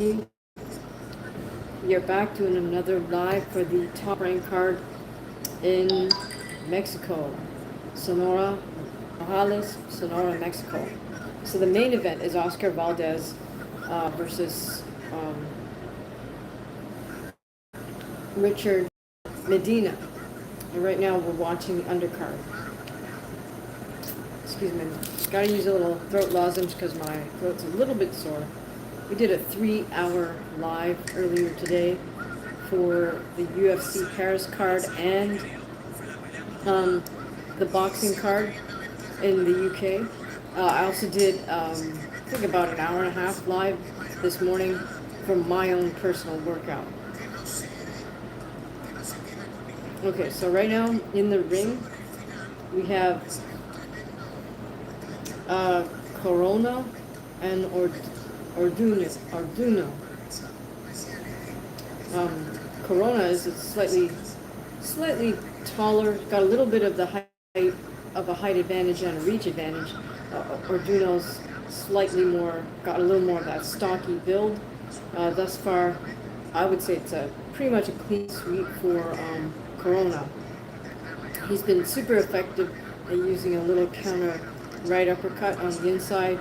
We are back doing another live for the top rank card in Mexico, Sonora, Nogales, Sonora, Mexico. So the main event is Oscar Valdez versus Richard Medina. And right now we're watching the undercard. Excuse me, gotta use a little throat lozenge because my throat's a little bit sore. We did a 3-hour live earlier today for the UFC Paris card and the boxing card in the UK. I also did, I think about an hour and a half live this morning for my own personal workout. Okay, so right now in the ring, we have Corona and Orduno. Corona is slightly taller, got a little bit of the height of a height advantage and a reach advantage. Orduno's got a little more of that stocky build. Thus far, I would say it's pretty much a clean sweep for Corona. He's been super effective at using a little counter right uppercut on the inside.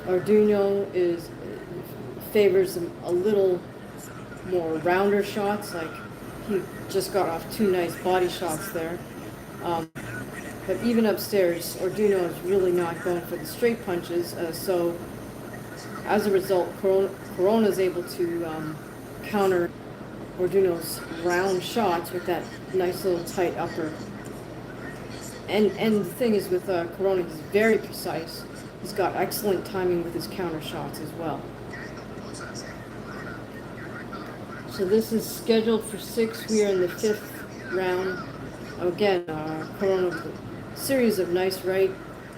Orduno favors a little more rounder shots, like he just got off 2 nice body shots there. But even upstairs, Orduno is really not going for the straight punches, so as a result, Corona is able to counter Orduno's round shots with that nice little tight upper. And the thing is with Corona, he's very precise. He's got excellent timing with his counter shots as well. So this is scheduled for 6. We are in the 5th round. Again, Corona with a series of nice right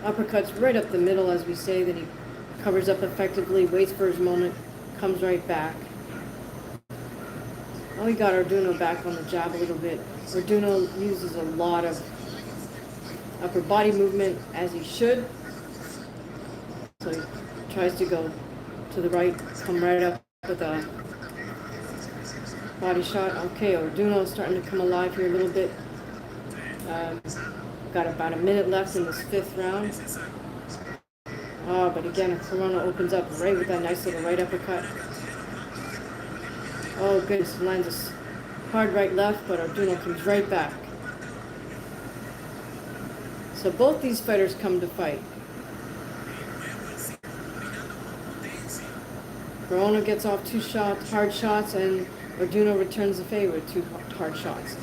uppercuts right up the middle, as we say. Then he covers up effectively, waits for his moment, comes right back. Well, we got Orduno back on the jab a little bit. Orduno uses a lot of upper body movement, as he should. So he tries to go to the right, come right up with a body shot. Okay, Orduno's starting to come alive here a little bit. Got about a minute left in this 5th round. But again, Corona opens up right with that nice little right uppercut. Oh goodness, lands a hard right left, but Orduno comes right back. So both these fighters come to fight. Corona gets off 2 hard shots, and Orduno returns the favor with 2 hard shots.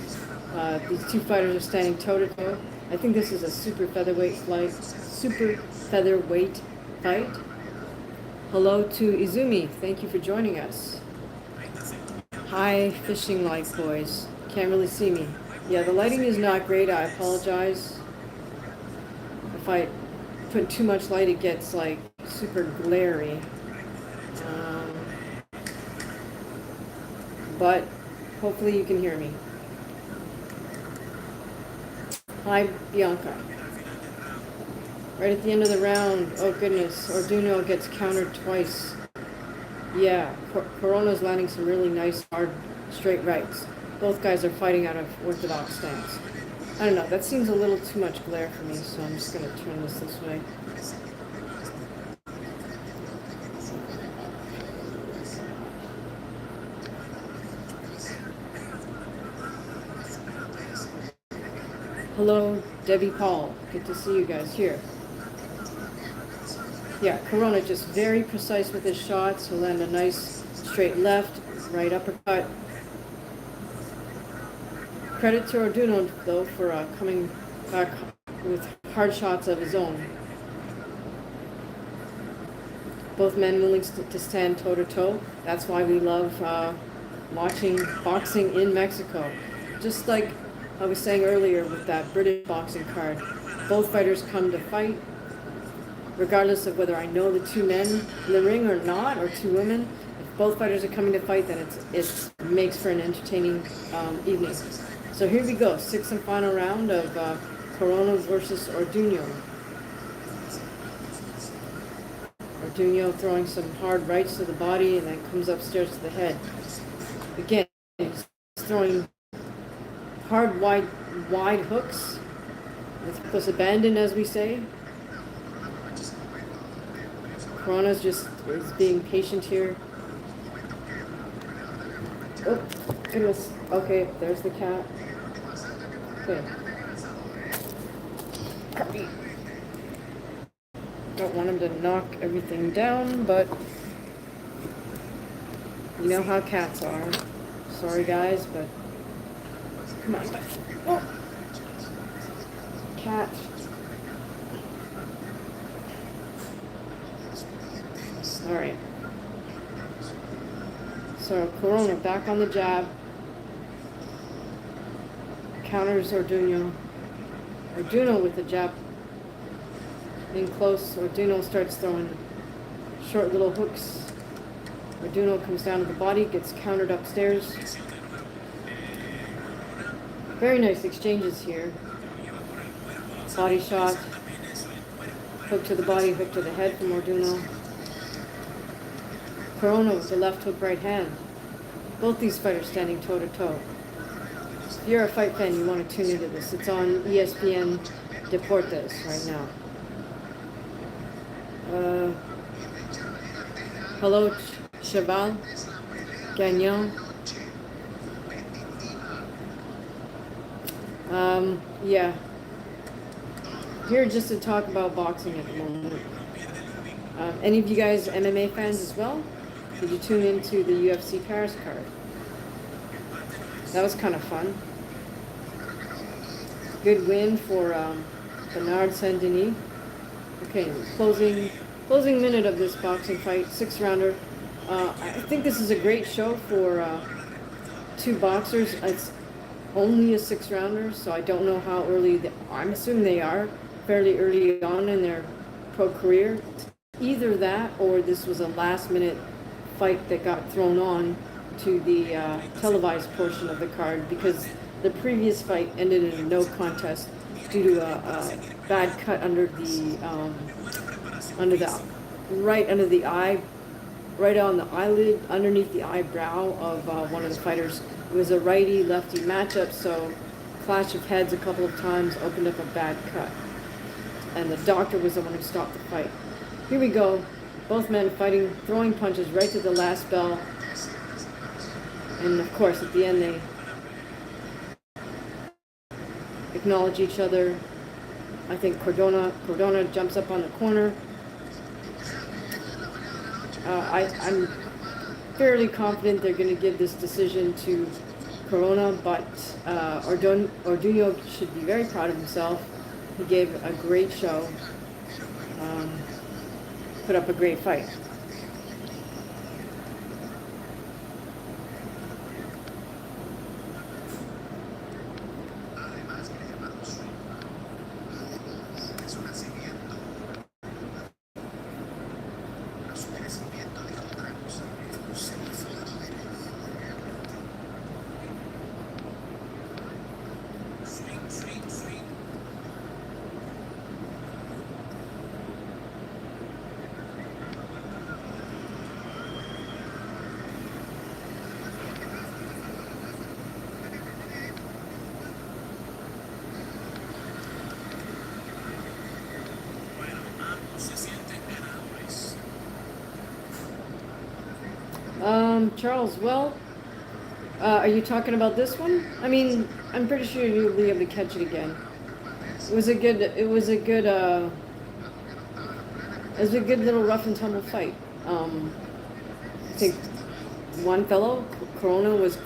These 2 fighters are standing toe-to-toe. I think this is a super featherweight fight. Hello to Izumi. Thank you for joining us. Hi, fishing light boys. Can't really see me. Yeah, the lighting is not great. I apologize. If I put too much light, it gets like super glary. But hopefully you can hear me. Hi, Bianca. Right at the end of the round, oh goodness, Orduno gets countered twice. Yeah, Corona's landing some really nice, hard, straight rights. Both guys are fighting out of orthodox stance. I don't know, that seems a little too much glare for me, so I'm just going to turn this way. Hello, Debbie Paul. Good to see you guys here. Yeah, Corona just very precise with his shots. He'll land a nice straight left, right uppercut. Credit to Orduno, though, for coming back with hard shots of his own. Both men willing to stand toe-to-toe. That's why we love watching boxing in Mexico. Just like I was saying earlier with that British boxing card, both fighters come to fight, regardless of whether I know the 2 men in the ring or not, or 2 women. If both fighters are coming to fight, then it makes for an entertaining evening. So here we go, 6th and final round of Corona versus Orduno. Orduno throwing some hard rights to the body and then comes upstairs to the head. Again, he's throwing hard, wide hooks with hookless abandon, as we say. Corona's just is being patient here. Oh, goodness. Okay, there's the cat. Okay. Don't want him to knock everything down, but you know how cats are. Sorry, guys, but come on. Oh. Cat. All right. So Corona back on the jab. Counters Orduno. Orduno with the jab. In close, Orduno starts throwing short little hooks. Orduno comes down to the body, gets countered upstairs. Very nice exchanges here. Body shot. Hook to the body, hook to the head from Orduno. Corona with the left hook, right hand. Both these fighters standing toe to toe. If you're a fight fan, you want to tune into this. It's on ESPN Deportes right now. Hello, Cheval, Gagnon. Yeah. Here just to talk about boxing at the moment. Any of you guys MMA fans as well? Did you tune into the UFC Paris card? That was kind of fun. Good win for Bernard Saint-Denis. Okay, closing minute of this boxing fight, 6-rounder. I think this is a great show for two boxers. It's only a 6-rounder, so I don't know how early I'm assuming they are fairly early on in their pro career. Either that or this was a last-minute fight that got thrown on to the televised portion of the card because the previous fight ended in a no contest due to a bad cut under the right under the eye, right on the eyelid, underneath the eyebrow of one of the fighters. It was a righty-lefty matchup, so clash of heads a couple of times opened up a bad cut. And the doctor was the one who stopped the fight. Here we go. Both men fighting, throwing punches right to the last bell. And of course, at the end, they acknowledge each other. I think Cardona jumps up on the corner. I'm fairly confident they're going to give this decision to Corona, but Orduno should be very proud of himself. He gave a great show, put up a great fight. Charles, well, are you talking about this one? I mean, I'm pretty sure you'll be able to catch it again. It was a good little rough and tumble fight. I think one fellow, Corona, was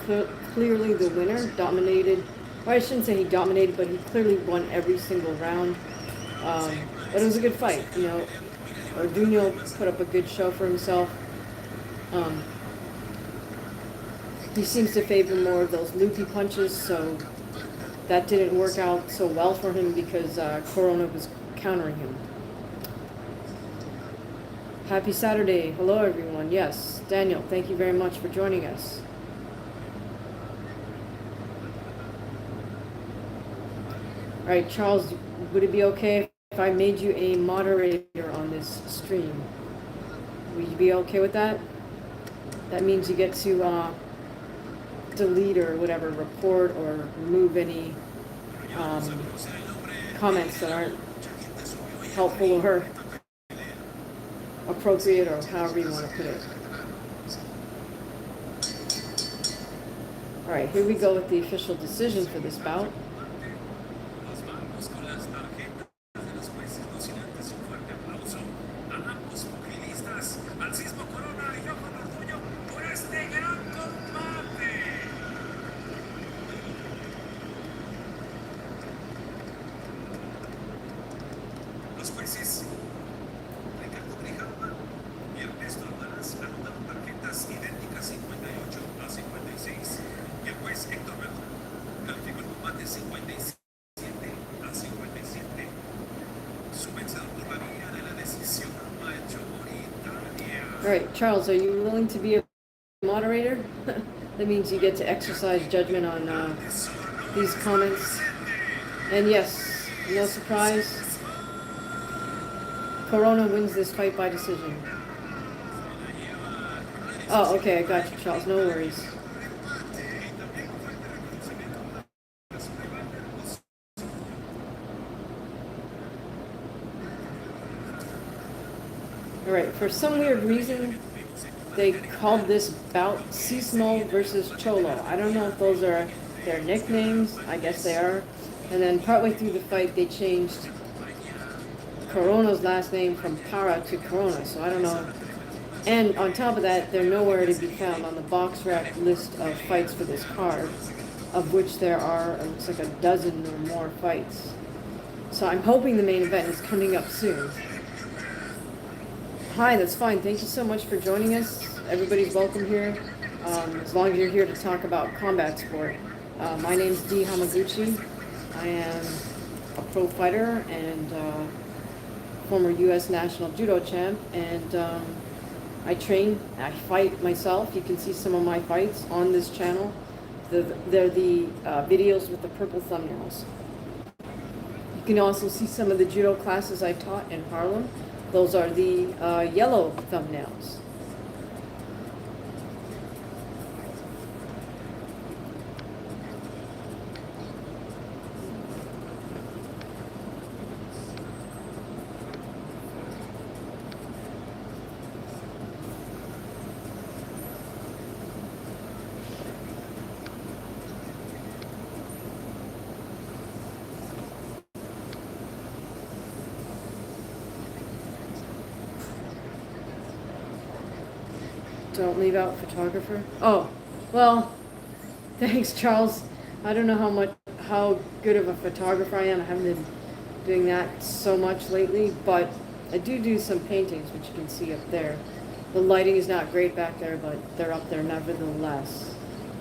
clearly the winner, dominated. Well, I shouldn't say he dominated, but he clearly won every single round. But it was a good fight, you know. Orduno put up a good show for himself. He seems to favor more of those loopy punches, so that didn't work out so well for him because Corona was countering him. Happy Saturday. Hello, everyone. Yes, Daniel, thank you very much for joining us. All right, Charles, would it be okay if I made you a moderator on this stream? Will you be okay with that? That means you get to delete or whatever, report or remove any comments that aren't helpful or appropriate, or however you want to put it. All right, here we go with the official decision for this bout. All right, Charles, are you willing to be a moderator? That means you get to exercise judgment on these comments. And yes, no surprise, Corona wins this fight by decision. Oh, okay, I got you, Charles, no worries. Alright, for some weird reason, they called this bout Sismo versus Cholo. I don't know if those are their nicknames. I guess they are. And then partway through the fight, they changed Corona's last name from Para to Corona, so I don't know. And on top of that, they're nowhere to be found on the box rec list of fights for this card, of which there are, it looks like a dozen or more fights. So I'm hoping the main event is coming up soon. Hi, that's fine. Thank you so much for joining us. Everybody's welcome here, as long as you're here to talk about combat sport. My name's D. Hamaguchi. I am a pro fighter and former U.S. national judo champ, and I fight myself. You can see some of my fights on this channel. They're the videos with the purple thumbnails. You can also see some of the judo classes I taught in Harlem. Those are the yellow thumbnails. Don't leave out photographer. Oh, well, thanks, Charles. I don't know how good of a photographer I am. I haven't been doing that so much lately, but I do some paintings, which you can see up there. The lighting is not great back there, but they're up there nevertheless.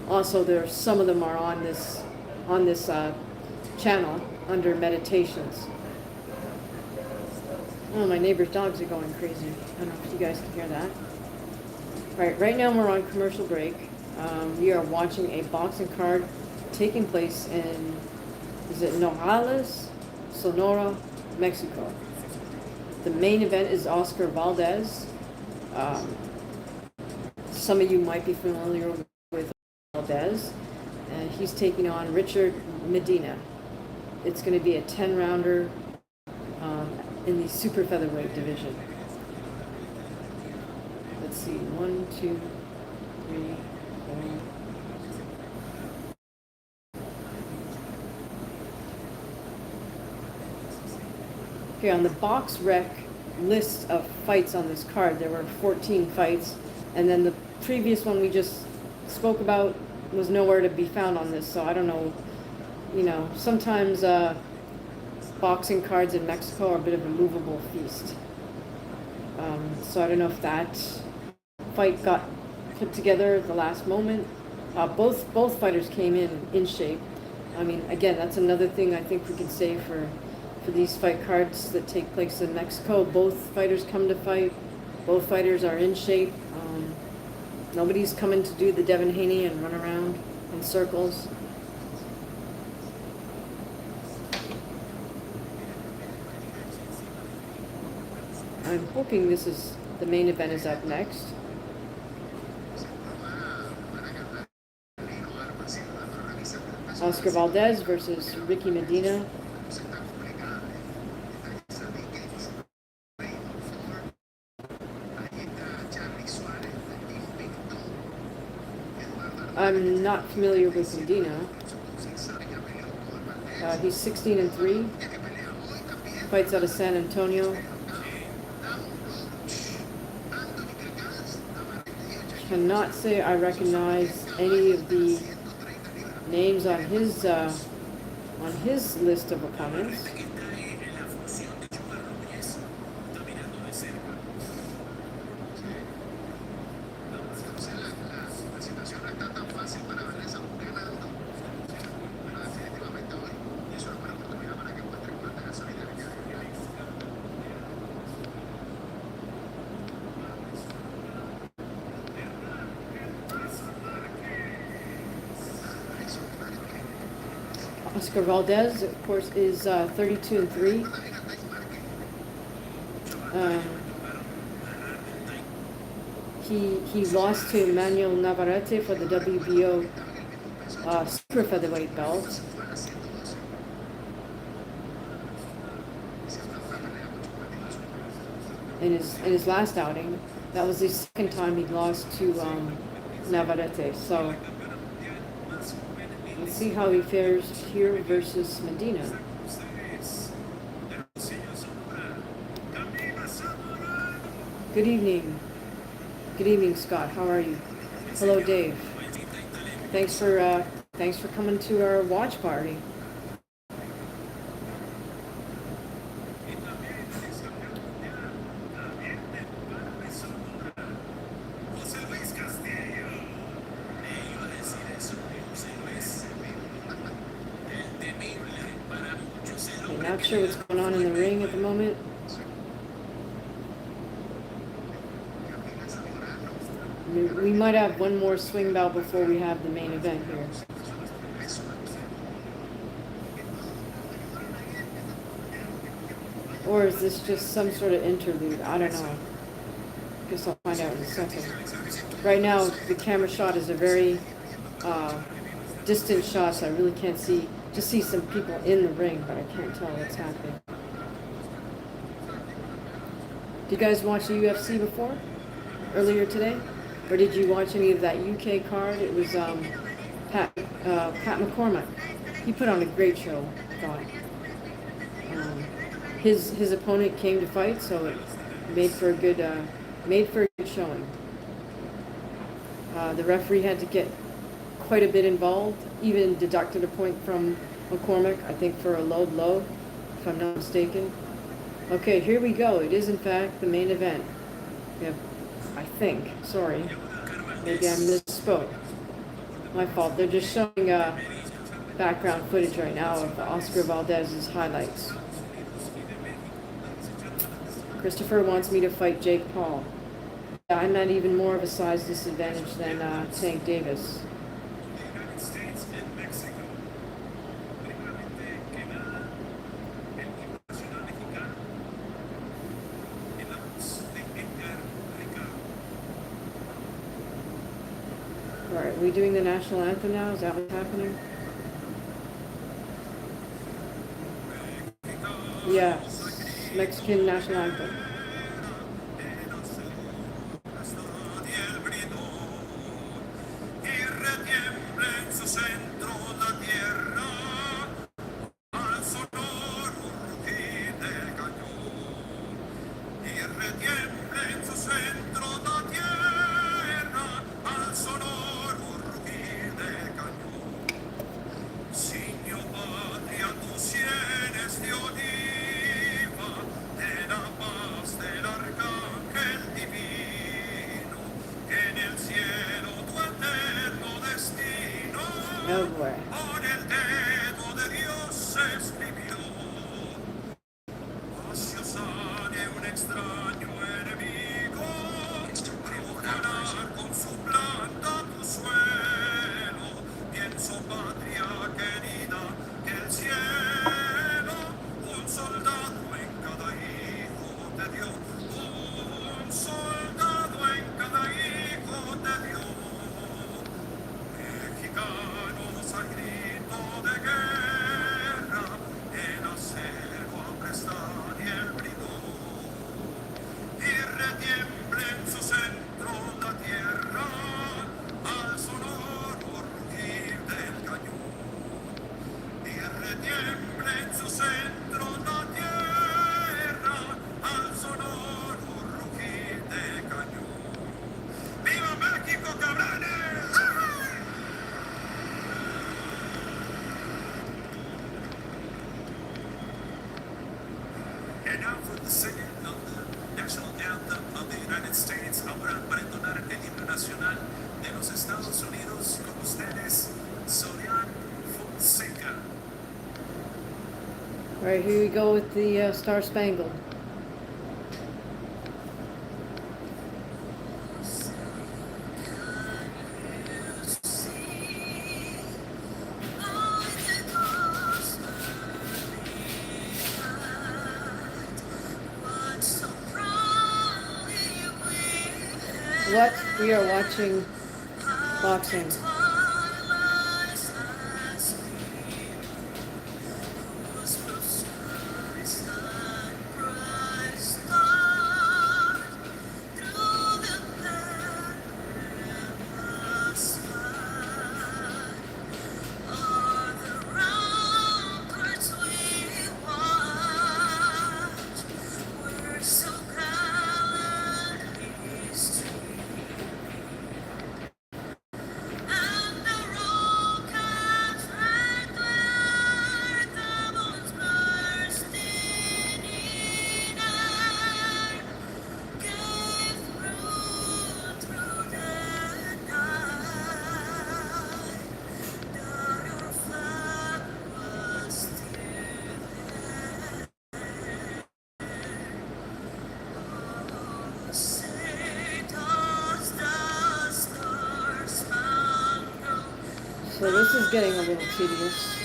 Also, some of them are on this channel under meditations. Oh, my neighbor's dogs are going crazy. I don't know if you guys can hear that. Right now we're on commercial break. We are watching a boxing card taking place in, is it Nogales, Sonora, Mexico. The main event is Oscar Valdez. Some of you might be familiar with Valdez, and he's taking on Richard Medina. It's going to be a 10-rounder in the super featherweight division. Let's see, 1, 2, 3, 4. Okay, on the box rec list of fights on this card, there were 14 fights, and then the previous one we just spoke about was nowhere to be found on this, so I don't know, sometimes boxing cards in Mexico are a bit of a movable feast. So I don't know if that fight got put together at the last moment. Both fighters came in shape. I mean, again, that's another thing I think we can say for these fight cards that take place in Mexico. Both fighters come to fight. Both fighters are in shape. Nobody's coming to do the Devin Haney and run around in circles. I'm hoping this is The main event is up next. Oscar Valdez versus Ricky Medina. I'm not familiar with Medina. He's 16-3. Fights out of San Antonio. Cannot say I recognize any of the names on his list of opponents. Oscar Valdez, of course, is 32-3. He lost to Manuel Navarrete for the WBO super featherweight belt. In his last outing, that was the second time he lost to Navarrete. So let's see how he fares here versus Medina. Good evening. Good evening, Scott. How are you? Hello, Dave. Thanks for coming to our watch party. Not sure what's going on in the ring at the moment. We might have one more swing bout before we have the main event here. Or is this just some sort of interlude? I don't know. Guess I'll find out in a second. Right now, the camera shot is a very distant shot, so I really can't see. Just see some people in the ring, but I can't tell what's happening. Did you guys watch the UFC before? Earlier today? Or did you watch any of that UK card? It was Pat McCormick. He put on a great show, I thought. His opponent came to fight, so it made for a good showing. The referee had to get quite a bit involved, even deducted a point from McCormick, I think for a low blow, if I'm not mistaken. Okay, here we go. It is in fact the main event. Yeah, I think. Sorry. Maybe I misspoke. My fault. They're just showing background footage right now of Oscar Valdez's highlights. Christopher wants me to fight Jake Paul. Yeah, I'm at even more of a size disadvantage than Tank Davis. Alright, are we doing the national anthem now? Is that what's happening? Yes, Mexican national anthem. Oh boy. Un soldado en cada hijo de Dios, un soldado. All right, here we go with the Star Spangled. What? We are watching boxing. So this is getting a little tedious.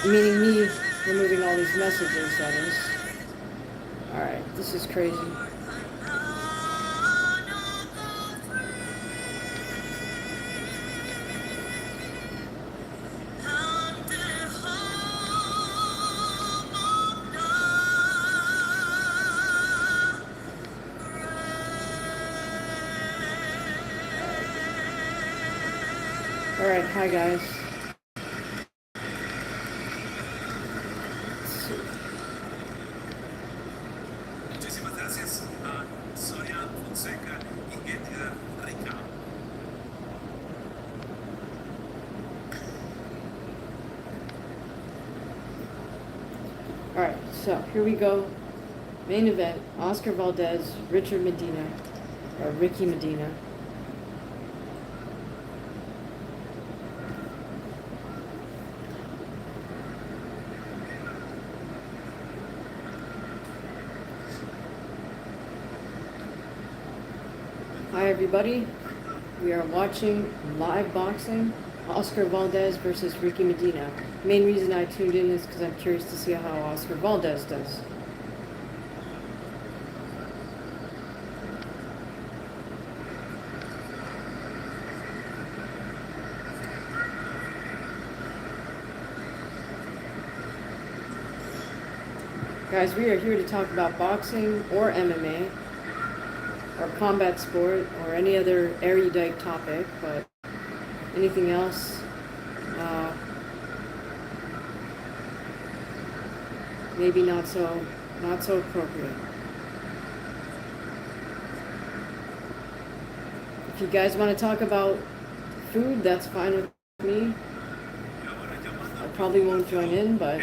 Meaning me removing all these messages, that is. Alright, this is crazy. Alright, hi guys. Alright, so here we go. Main event, Oscar Valdez, Richard Medina, or Ricky Medina. Hi everybody, we are watching live boxing, Oscar Valdez versus Ricky Medina. Main reason I tuned in is because I'm curious to see how Oscar Valdez does. Guys, we are here to talk about boxing or MMA, or combat sport, or any other erudite topic, but anything else, maybe not so appropriate. If you guys want to talk about food, that's fine with me. I probably won't join in, but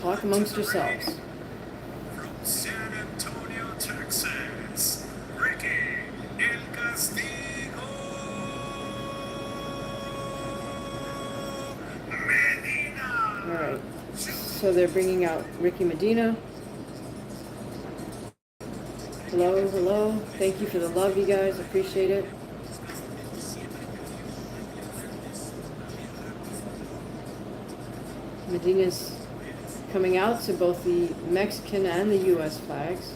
talk amongst yourselves. Alright, so they're bringing out Ricky Medina. Hello, hello. Thank you for the love, you guys. Appreciate it. Medina's coming out to both the Mexican and the U.S. flags.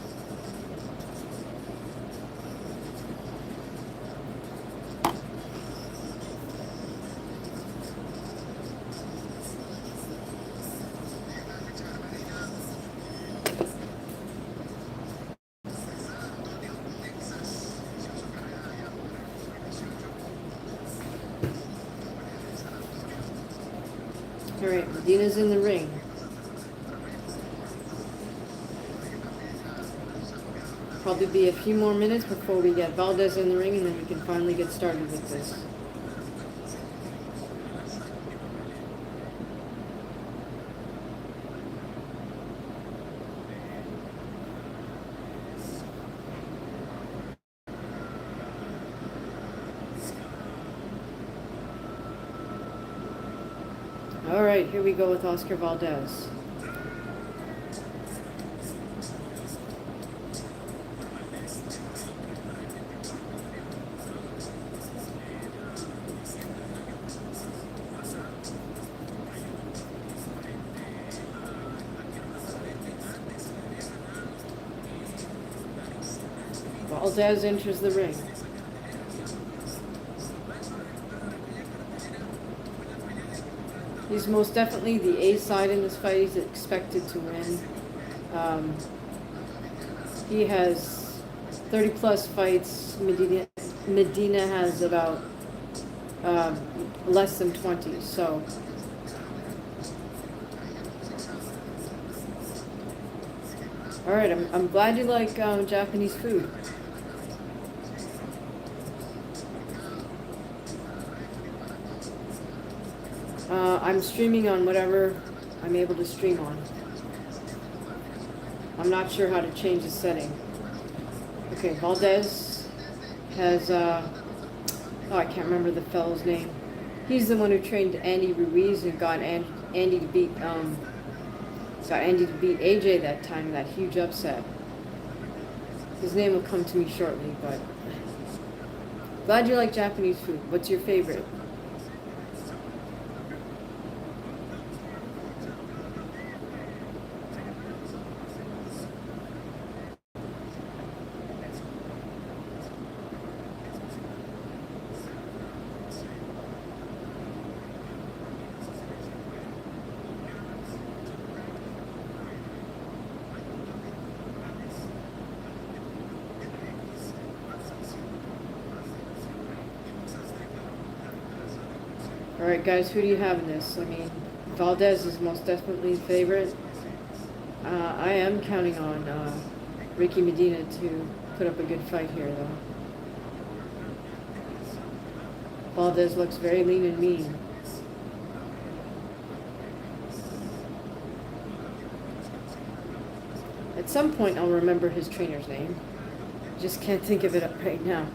Alright, Medina's in the ring. Probably be a few more minutes before we get Valdez in the ring, and then we can finally get started with this. All right, here we go with Oscar Valdez. Valdez enters the ring. He's most definitely the A side in this fight. He's expected to win. He has 30 plus fights. Medina has about less than 20. So all right, I'm glad you like Japanese food. I'm streaming on whatever I'm able to stream on. I'm not sure how to change the setting. Okay, Valdez has, oh, I can't remember the fellow's name. He's the one who trained Andy Ruiz and got Andy to beat AJ that time, that huge upset. His name will come to me shortly, but glad you like Japanese food. What's your favorite? Alright guys, who do you have in this? I mean, Valdez is most definitely the favorite. I am counting on Ricky Medina to put up a good fight here though. Valdez looks very lean and mean. At some point I'll remember his trainer's name. Just can't think of it up right now.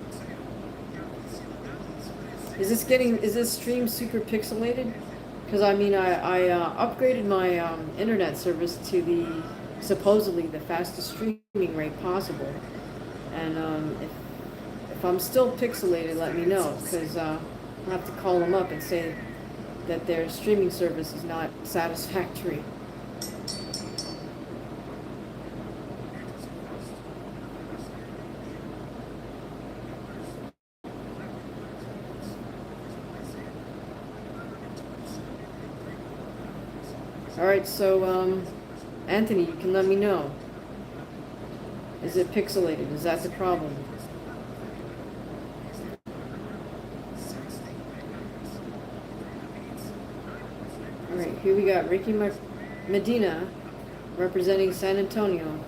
Is this stream super pixelated? Because I mean, I upgraded my internet service to the supposedly the fastest streaming rate possible, and if I'm still pixelated, let me know, because I'll have to call them up and say that their streaming service is not satisfactory. Alright, so, Anthony, you can let me know. Is it pixelated? Is that the problem? Alright, here we got Ricky Medina representing San Antonio.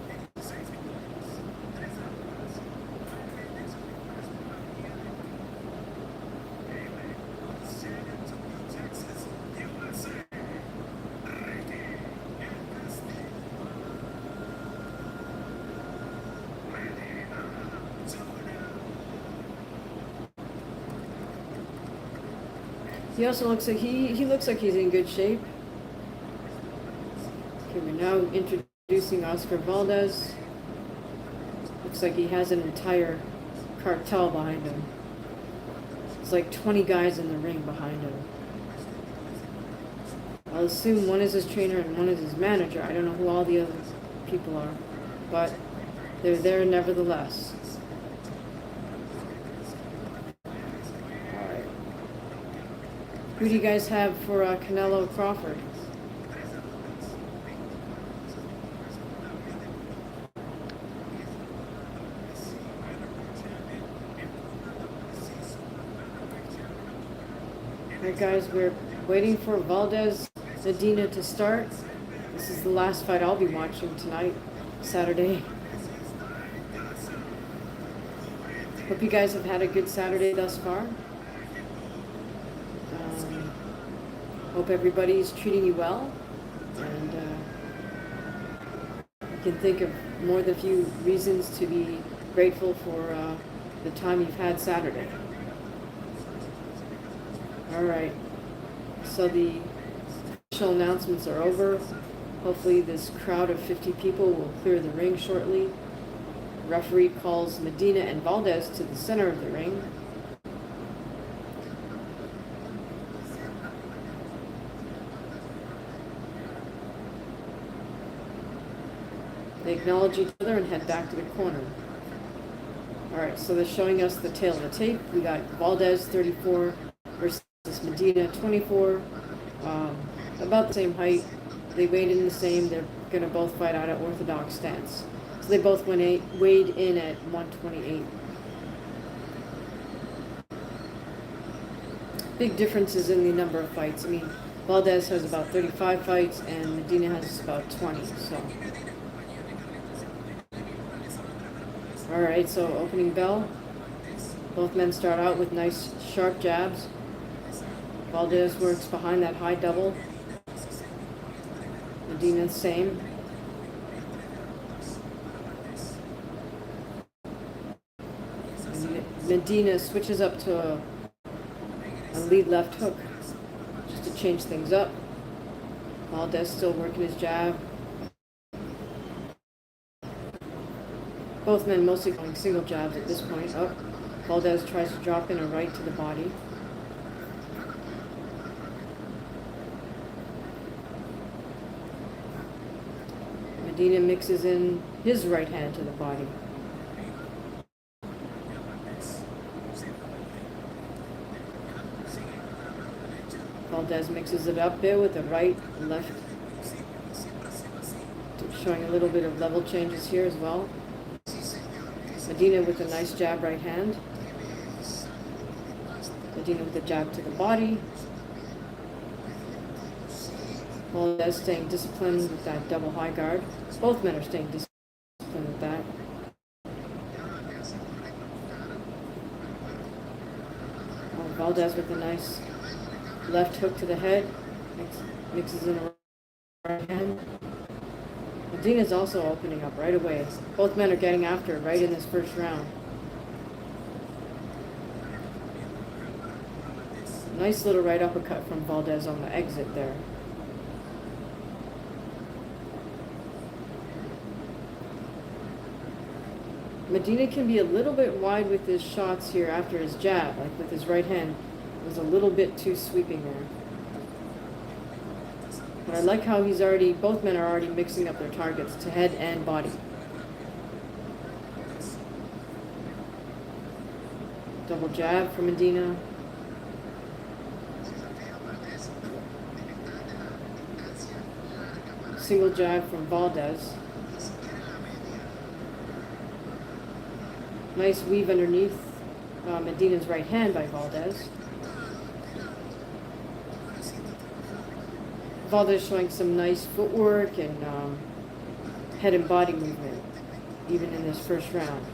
He also looks like he looks like he's in good shape. Okay, we're now introducing Oscar Valdez. Looks like he has an entire cartel behind him. It's like 20 guys in the ring behind him. I'll assume one is his trainer and one is his manager. I don't know who all the other people are, but they're there nevertheless. Who do you guys have for Canelo Crawford? Alright guys, we're waiting for Valdez Medina to start. This is the last fight I'll be watching tonight, Saturday. Hope you guys have had a good Saturday thus far. Hope everybody's treating you well, and you can think of more than a few reasons to be grateful for the time you've had Saturday. All right, so the Official announcements are over. Hopefully this crowd of 50 people will clear the ring shortly. The referee calls Medina and Valdez to the center of the ring. They acknowledge each other and head back to the corner. Alright, so they're showing us the tail of the tape. We got Valdez 34 versus Medina 24. About the same height. They weighed in the same. They're going to both fight out at orthodox stance. So they both weighed in at 128. Big differences in the number of fights. I mean, Valdez has about 35 fights and Medina has about 20. So, alright, so opening bell. Both men start out with nice sharp jabs. Valdez works behind that high double. Medina, same. Medina switches up to a lead left hook just to change things up. Valdez still working his jab. Both men mostly going single jabs at this point. Oh, Valdez tries to drop in a right to the body. Medina mixes in his right hand to the body. Valdez mixes it up there with the right and left, showing a little bit of level changes here as well. Medina with a nice jab right hand. Medina with a jab to the body. Valdez staying disciplined with that double high guard. Both men are staying disciplined with that. Valdez with a nice left hook to the head. Mixes in a right hand. Medina's also opening up right away. Both men are getting after it right in this first round. Nice little right uppercut from Valdez on the exit there. Medina can be a little bit wide with his shots here after his jab, like with his right hand. It was a little bit too sweeping there. But I like how both men are already mixing up their targets to head and body. Double jab from Medina. Single jab from Valdez. Nice weave underneath Medina's right hand by Valdez. Valdez showing some nice footwork and head and body movement, even in this first round.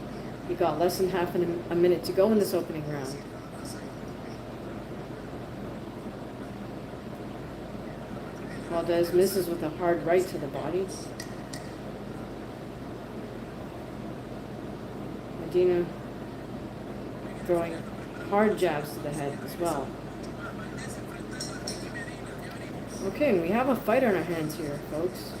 He got less than half a minute to go in this opening round. Valdez misses with a hard right to the body. Medina throwing hard jabs to the head as well. Okay, we have a fight on our hands here, folks.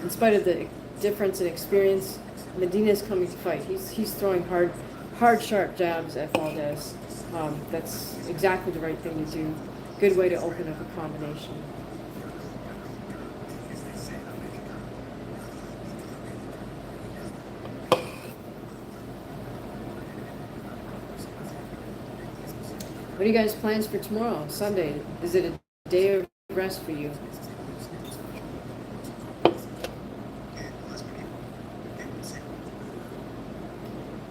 In spite of the difference in experience, Medina's coming to fight. He's throwing hard, sharp jabs at Valdez. That's exactly the right thing to do. Good way to open up a combination. What are you guys' plans for tomorrow, Sunday? Is it a day of rest for you?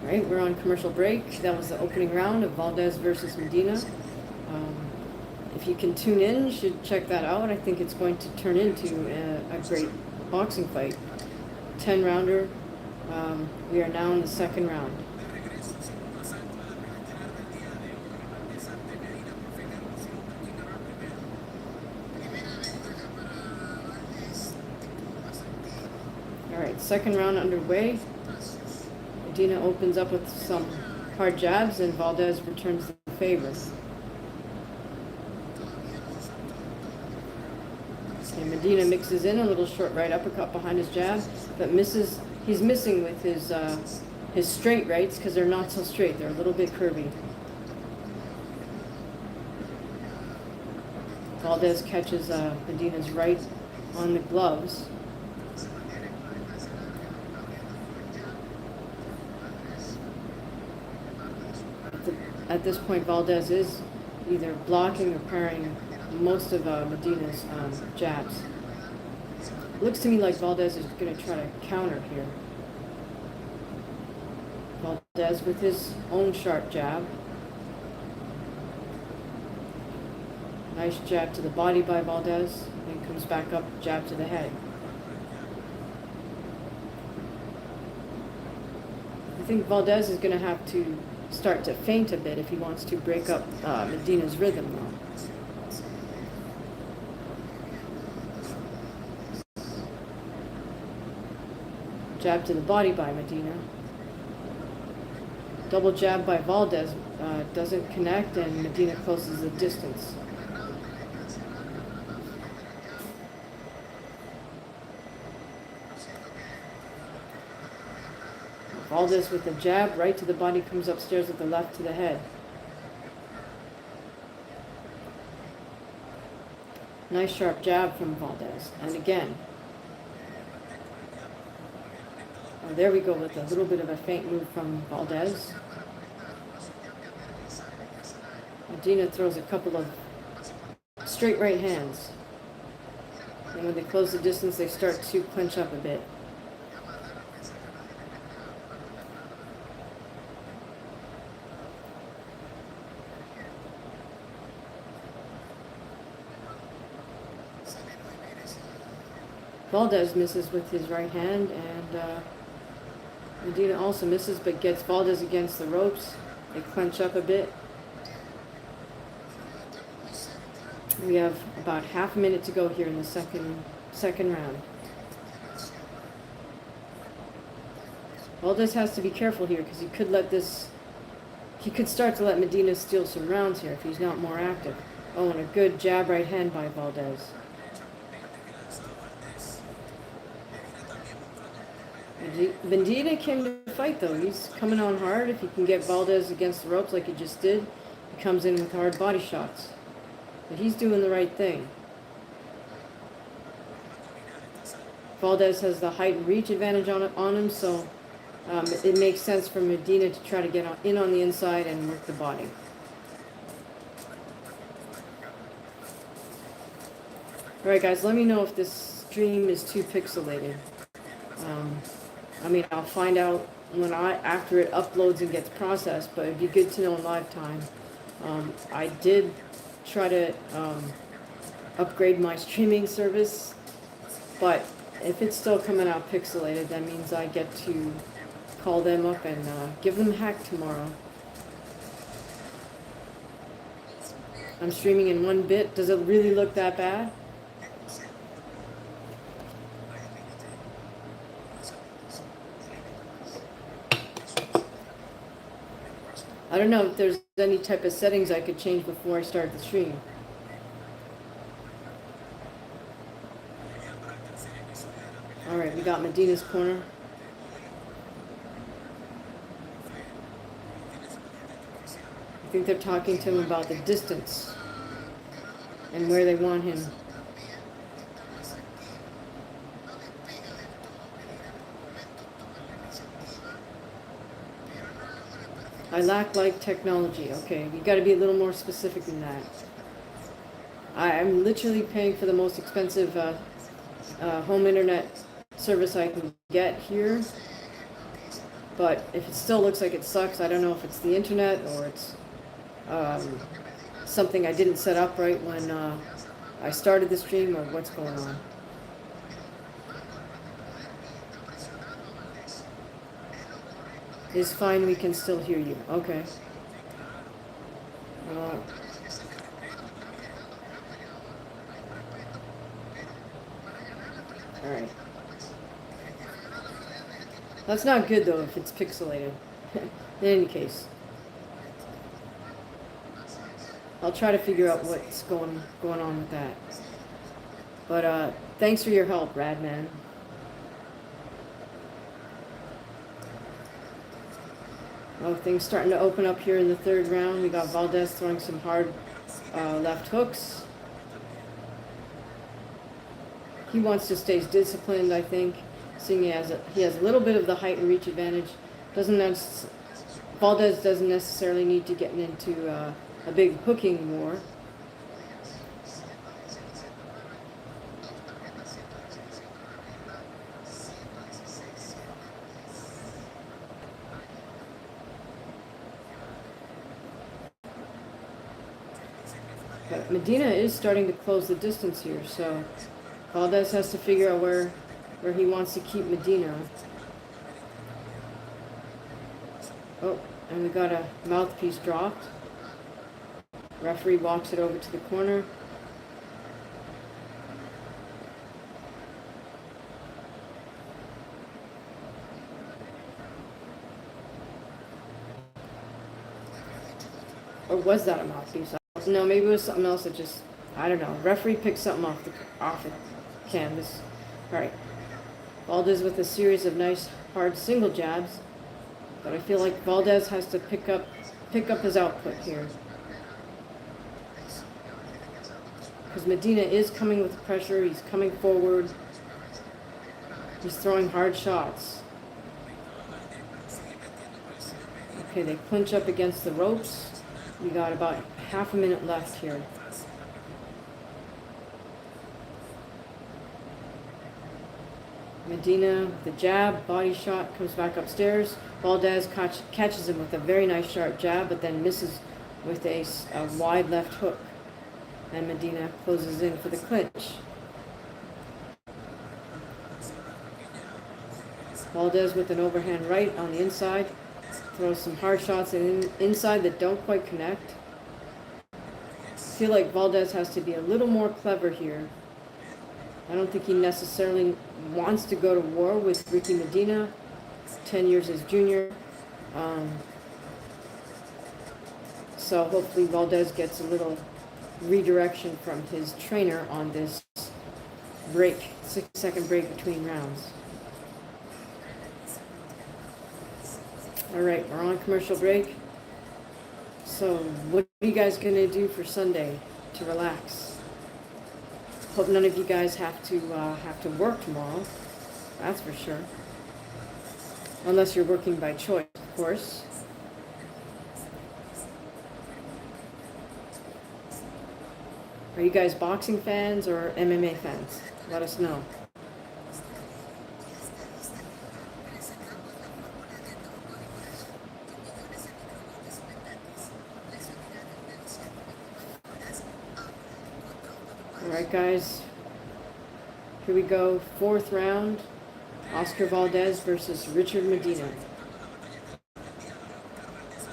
All right, we're on commercial break. That was the opening round of Valdez versus Medina. If you can tune in, you should check that out. I think it's going to turn into a great boxing fight. 10-rounder. We are now in the second round. Alright, second round underway. Medina opens up with some hard jabs and Valdez returns the favor. And Medina mixes in a little short right uppercut behind his jab, but misses. He's missing with his straight rights because they're not so straight. They're a little bit curvy. Valdez catches Medina's right on the gloves. At this point, Valdez is either blocking or parrying most of Medina's jabs. Looks to me like Valdez is going to try to counter here. Valdez with his own sharp jab. Nice jab to the body by Valdez, and comes back up, jab to the head. I think Valdez is going to have to start to feint a bit if he wants to break up Medina's rhythm though. Jab to the body by Medina. Double jab by Valdez doesn't connect, and Medina closes the distance. Valdez with the jab, right to the body, comes upstairs with the left to the head. Nice sharp jab from Valdez. And again. Oh, there we go with a little bit of a feint move from Valdez. Medina throws a couple of straight right hands. And when they close the distance, they start to clinch up a bit. Valdez misses with his right hand, and Medina also misses, but gets Valdez against the ropes. They clench up a bit. We have about half a minute to go here in the second round. Valdez has to be careful here because he could start to let Medina steal some rounds here if he's not more active. Oh, and a good jab right hand by Valdez. Medina came to fight though. He's coming on hard. If he can get Valdez against the ropes like he just did, he comes in with hard body shots. But he's doing the right thing. Valdez has the height and reach advantage on him, so it makes sense for Medina to try to get in on the inside and work the body. Alright guys, let me know if this stream is too pixelated. I mean, I'll find out after it uploads and gets processed, but it'd be good to know in live time. I did try to upgrade my streaming service, but if it's still coming out pixelated, that means I get to call them up and give them a hack tomorrow. I'm streaming in 1 bit. Does it really look that bad? I don't know if there's any type of settings I could change before I start the stream. Alright, we got Medina's corner. I think they're talking to him about the distance and where they want him. I lack light technology. Okay, you got to be a little more specific than that. I'm literally paying for the most expensive home internet service I can get here. But if it still looks like it sucks, I don't know if it's the internet or it's something I didn't set up right when I started the stream or what's going on. It's fine, we can still hear you. Okay. Alright. That's not good though if it's pixelated. In any case. I'll try to figure out what's going on with that. But thanks for your help, Radman. Oh, things starting to open up here in the third round. We got Valdez throwing some hard left hooks. He wants to stay disciplined, I think, seeing he has a little bit of the height and reach advantage. Valdez doesn't necessarily need to get into a big hooking war. But Medina is starting to close the distance here, so Valdez has to figure out where he wants to keep Medina. Oh, and we got a mouthpiece dropped. Referee walks it over to the corner. Or was that a mouthpiece? No, maybe it was something else that just, I don't know. Referee picked something off the canvas. All right. Valdez with a series of nice hard single jabs. But I feel like Valdez has to pick up his output here. Because Medina is coming with pressure. He's coming forward. He's throwing hard shots. Okay, they clinch up against the ropes. We got about half a minute left here. Medina, the jab, body shot, comes back upstairs. Valdez catches him with a very nice sharp jab, but then misses with a wide left hook. And Medina closes in for the clinch. Valdez with an overhand right on the inside. Throws some hard shots inside that don't quite connect. I feel like Valdez has to be a little more clever here. I don't think he necessarily wants to go to war with Ricky Medina, 10 years his junior. So hopefully Valdez gets a little redirection from his trainer on this break, 6-second break between rounds. All right, we're on commercial break. So what are you guys going to do for Sunday to relax? Hope none of you guys have to work tomorrow. That's for sure. Unless you're working by choice, of course. Are you guys boxing fans or MMA fans? Let us know. All right, guys. Here we go. 4th round. Oscar Valdez versus Richard Medina.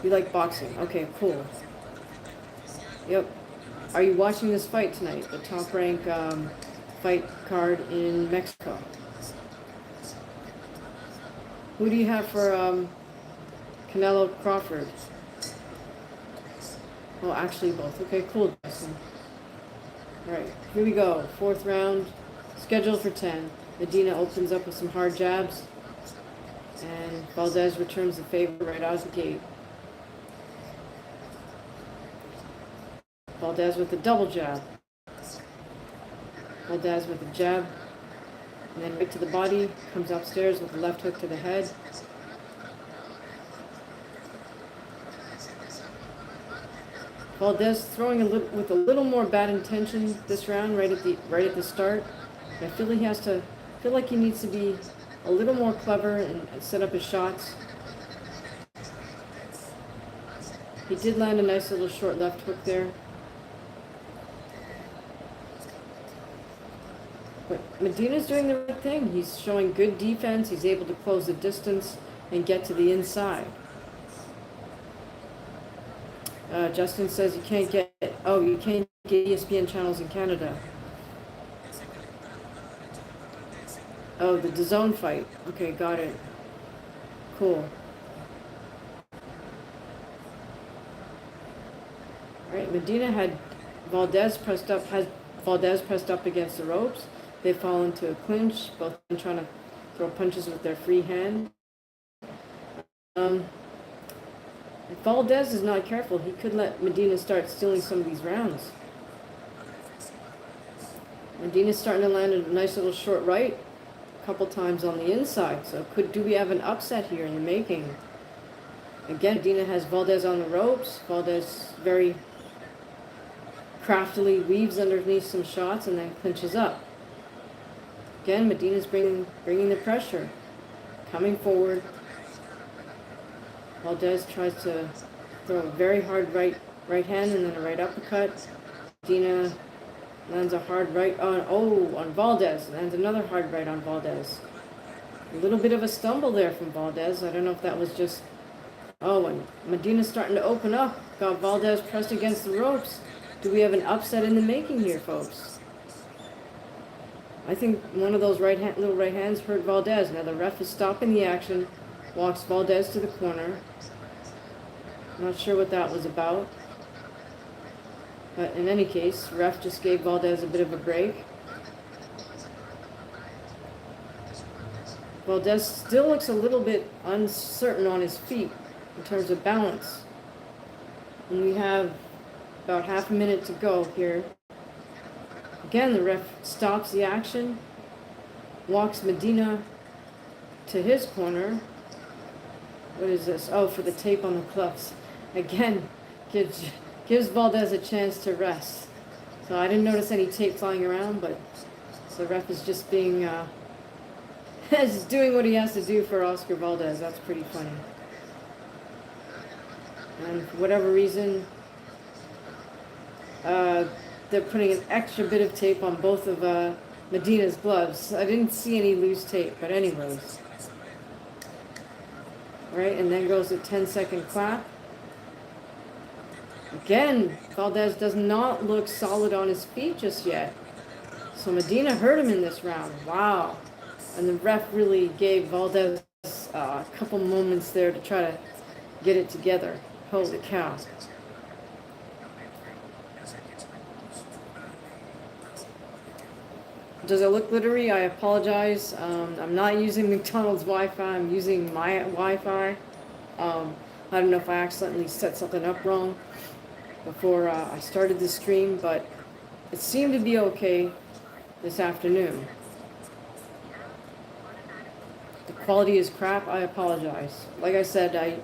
You like boxing? Okay, cool. Yep. Are you watching this fight tonight? The top rank fight card in Mexico. Who do you have for Canelo Crawford? Oh, actually both. Okay, cool, Justin. All right, here we go. 4th round, scheduled for 10. Medina opens up with some hard jabs, and Valdez returns the favor right out of the gate. Valdez with a double jab. Valdez with a jab, and then right to the body, comes upstairs with a left hook to the head. Valdez throwing with a little more bad intention this round, right at the start. I feel like he needs to be a little more clever and set up his shots. He did land a nice little short left hook there. But Medina's doing the right thing. He's showing good defense. He's able to close the distance and get to the inside. Justin says you can't get ESPN channels in Canada. Oh, the DAZN fight. Okay, got it. Cool. All right, Medina had Valdez pressed up, has Valdez pressed up against the ropes. They fall into a clinch, both trying to throw punches with their free hand. If Valdez is not careful, he could let Medina start stealing some of these rounds. Medina's starting to land a nice little short right a couple times on the inside. So do we have an upset here in the making? Again, Medina has Valdez on the ropes. Valdez very craftily weaves underneath some shots and then clinches up. Again, Medina's bringing the pressure, coming forward. Valdez tries to throw a very hard right hand and then a right uppercut. Medina lands a hard right on Valdez. Lands another hard right on Valdez. A little bit of a stumble there from Valdez. I don't know if that was just... and Medina's starting to open up. Got Valdez pressed against the ropes. Do we have an upset in the making here, folks? I think one of those little right hands hurt Valdez. Now the ref is stopping the action. Walks Valdez to the corner. Not sure what that was about. But in any case, ref just gave Valdez a bit of a break. Valdez still looks a little bit uncertain on his feet in terms of balance. And we have about half a minute to go here. Again, the ref stops the action. Walks Medina to his corner. What is this? Oh, for the tape on the gloves. Again, gives Valdez a chance to rest. So I didn't notice any tape flying around, but the ref is just being, is doing what he has to do for Oscar Valdez. That's pretty funny. And for whatever reason, they're putting an extra bit of tape on both of Medina's gloves. I didn't see any loose tape, but anyways. Right, and then goes a 10-second clap. Again, Valdez does not look solid on his feet just yet. So Medina hurt him in this round. Wow. And the ref really gave Valdez a couple moments there to try to get it together. Holy cow. Does it look glittery? I apologize. I'm not using McDonald's Wi-Fi. I'm using my Wi-Fi. I don't know if I accidentally set something up wrong before I started the stream, but it seemed to be okay this afternoon. The quality is crap. I apologize. Like I said,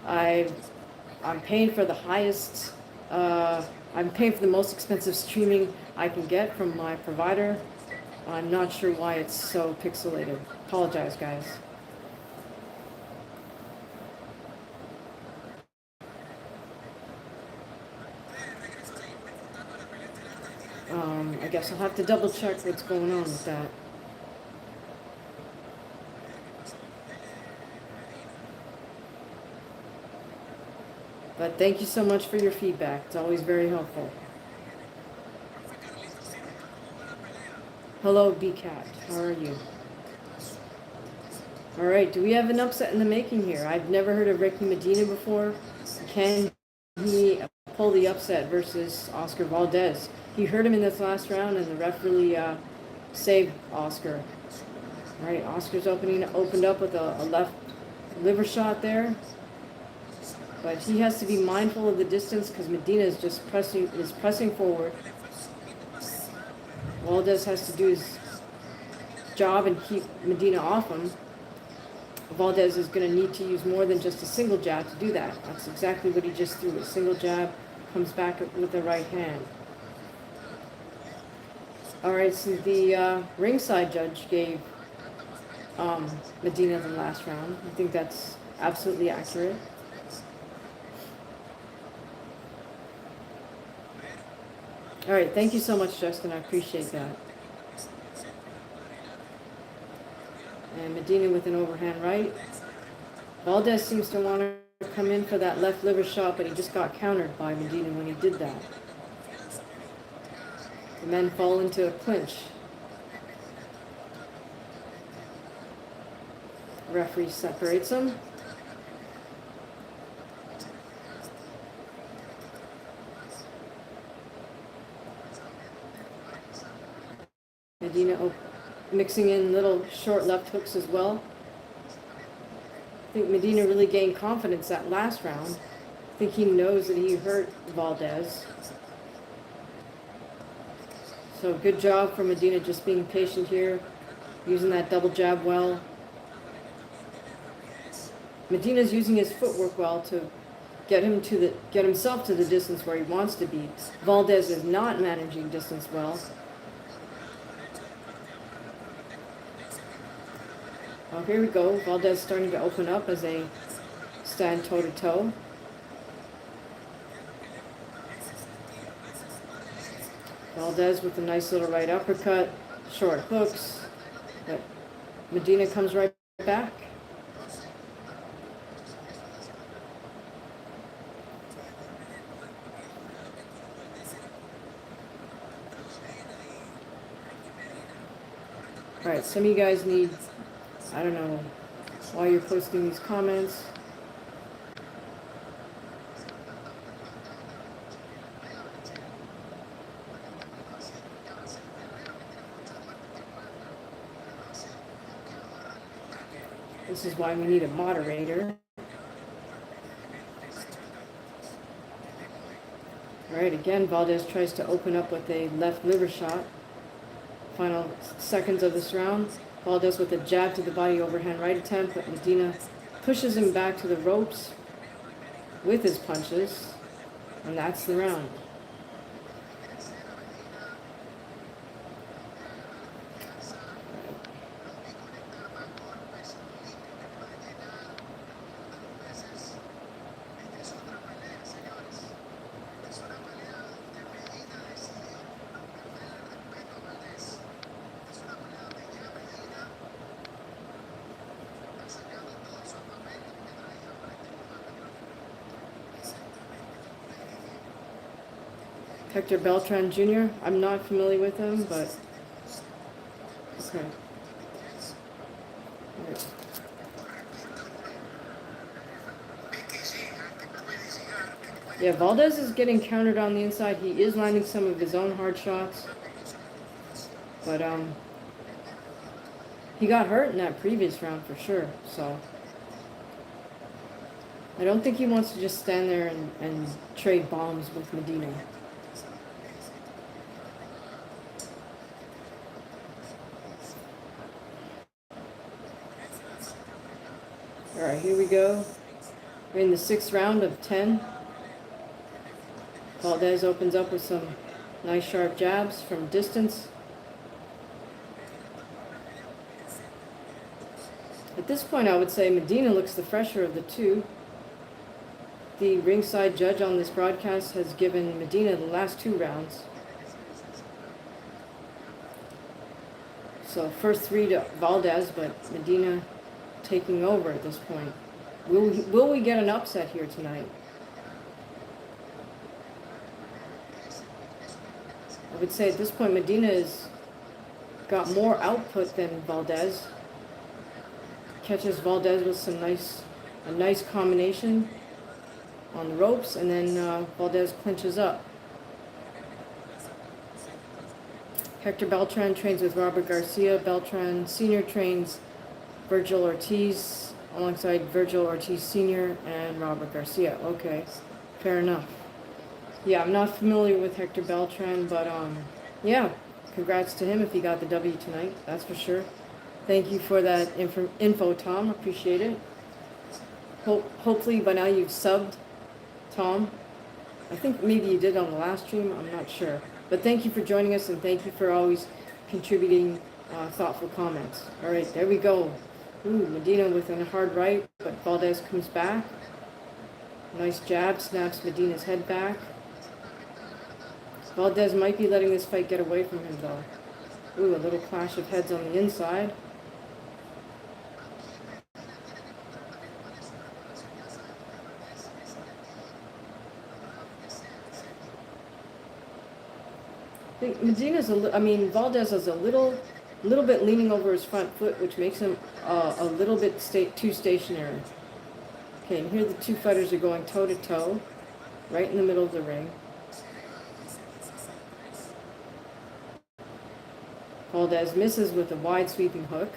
I'm paying for the highest. I'm paying for the most expensive streaming I can get from my provider. I'm not sure why it's so pixelated. Apologize, guys. I guess I'll have to double check what's going on with that. But thank you so much for your feedback. It's always very helpful. Hello, B-Cat. How are you? All right, do we have an upset in the making here? I've never heard of Ricky Medina before. Can he pull the upset versus Oscar Valdez? He hurt him in this last round, and the ref really saved Oscar. All right, Oscar's opened up with a left liver shot there. But he has to be mindful of the distance because Medina is just pressing forward. Valdez has to do his job and keep Medina off him. Valdez is going to need to use more than just a single jab to do that. That's exactly what he just threw. A single jab, comes back with the right hand. All right, so the ringside judge gave Medina the last round. I think that's absolutely accurate. All right, thank you so much, Justin. I appreciate that. And Medina with an overhand right. Valdez seems to want to come in for that left liver shot, but he just got countered by Medina when he did that. The men fall into a clinch. The referee separates them. Medina mixing in little short left hooks as well. I think Medina really gained confidence that last round. I think he knows that he hurt Valdez. So good job for Medina just being patient here, using that double jab well. Medina's using his footwork well to get himself to the distance where he wants to be. Valdez is not managing distance well. Oh, here we go. Valdez starting to open up as they stand toe to toe. Valdez with a nice little right uppercut, short hooks, but Medina comes right back. All right, some of you guys need, I don't know why you're posting these comments. This is why we need a moderator. All right, again, Valdez tries to open up with a left liver shot. Final seconds of this round. Valdez with a jab to the body, overhand right attempt, but Medina pushes him back to the ropes with his punches, and that's the round. Hector Beltran Jr. I'm not familiar with him, but okay. Right. Yeah, Valdez is getting countered on the inside. He is landing some of his own hard shots, but he got hurt in that previous round for sure. So I don't think he wants to just stand there and trade bombs with Medina. All right, here we go. We're in the 6th round of 10. Valdez opens up with some nice sharp jabs from distance. At this point, I would say Medina looks the fresher of the two. The ringside judge on this broadcast has given Medina the last 2 rounds. So first 3 to Valdez, but Medina taking over at this point. Will we get an upset here tonight? I would say at this point Medina has got more output than Valdez. Catches Valdez with a nice combination on the ropes, and then Valdez clinches up. Hector Beltran trains with Robert Garcia. Beltran Sr. trains Virgil Ortiz alongside Virgil Ortiz Sr. and Robert Garcia. Okay, fair enough. Yeah, I'm not familiar with Hector Beltran, but yeah, congrats to him if he got the W tonight, that's for sure. Thank you for that info, Tom. Appreciate it. Hopefully by now you've subbed, Tom. I think maybe you did on the last stream, I'm not sure. But thank you for joining us, and thank you for always contributing thoughtful comments. All right, there we go. Ooh, Medina with a hard right, but Valdez comes back. Nice jab, snaps Medina's head back. Valdez might be letting this fight get away from him, though. Ooh, a little clash of heads on the inside. I think Valdez is a little bit leaning over his front foot, which makes him a little bit too stationary. Okay, and here the two fighters are going toe to toe, right in the middle of the ring. Valdez misses with a wide sweeping hook.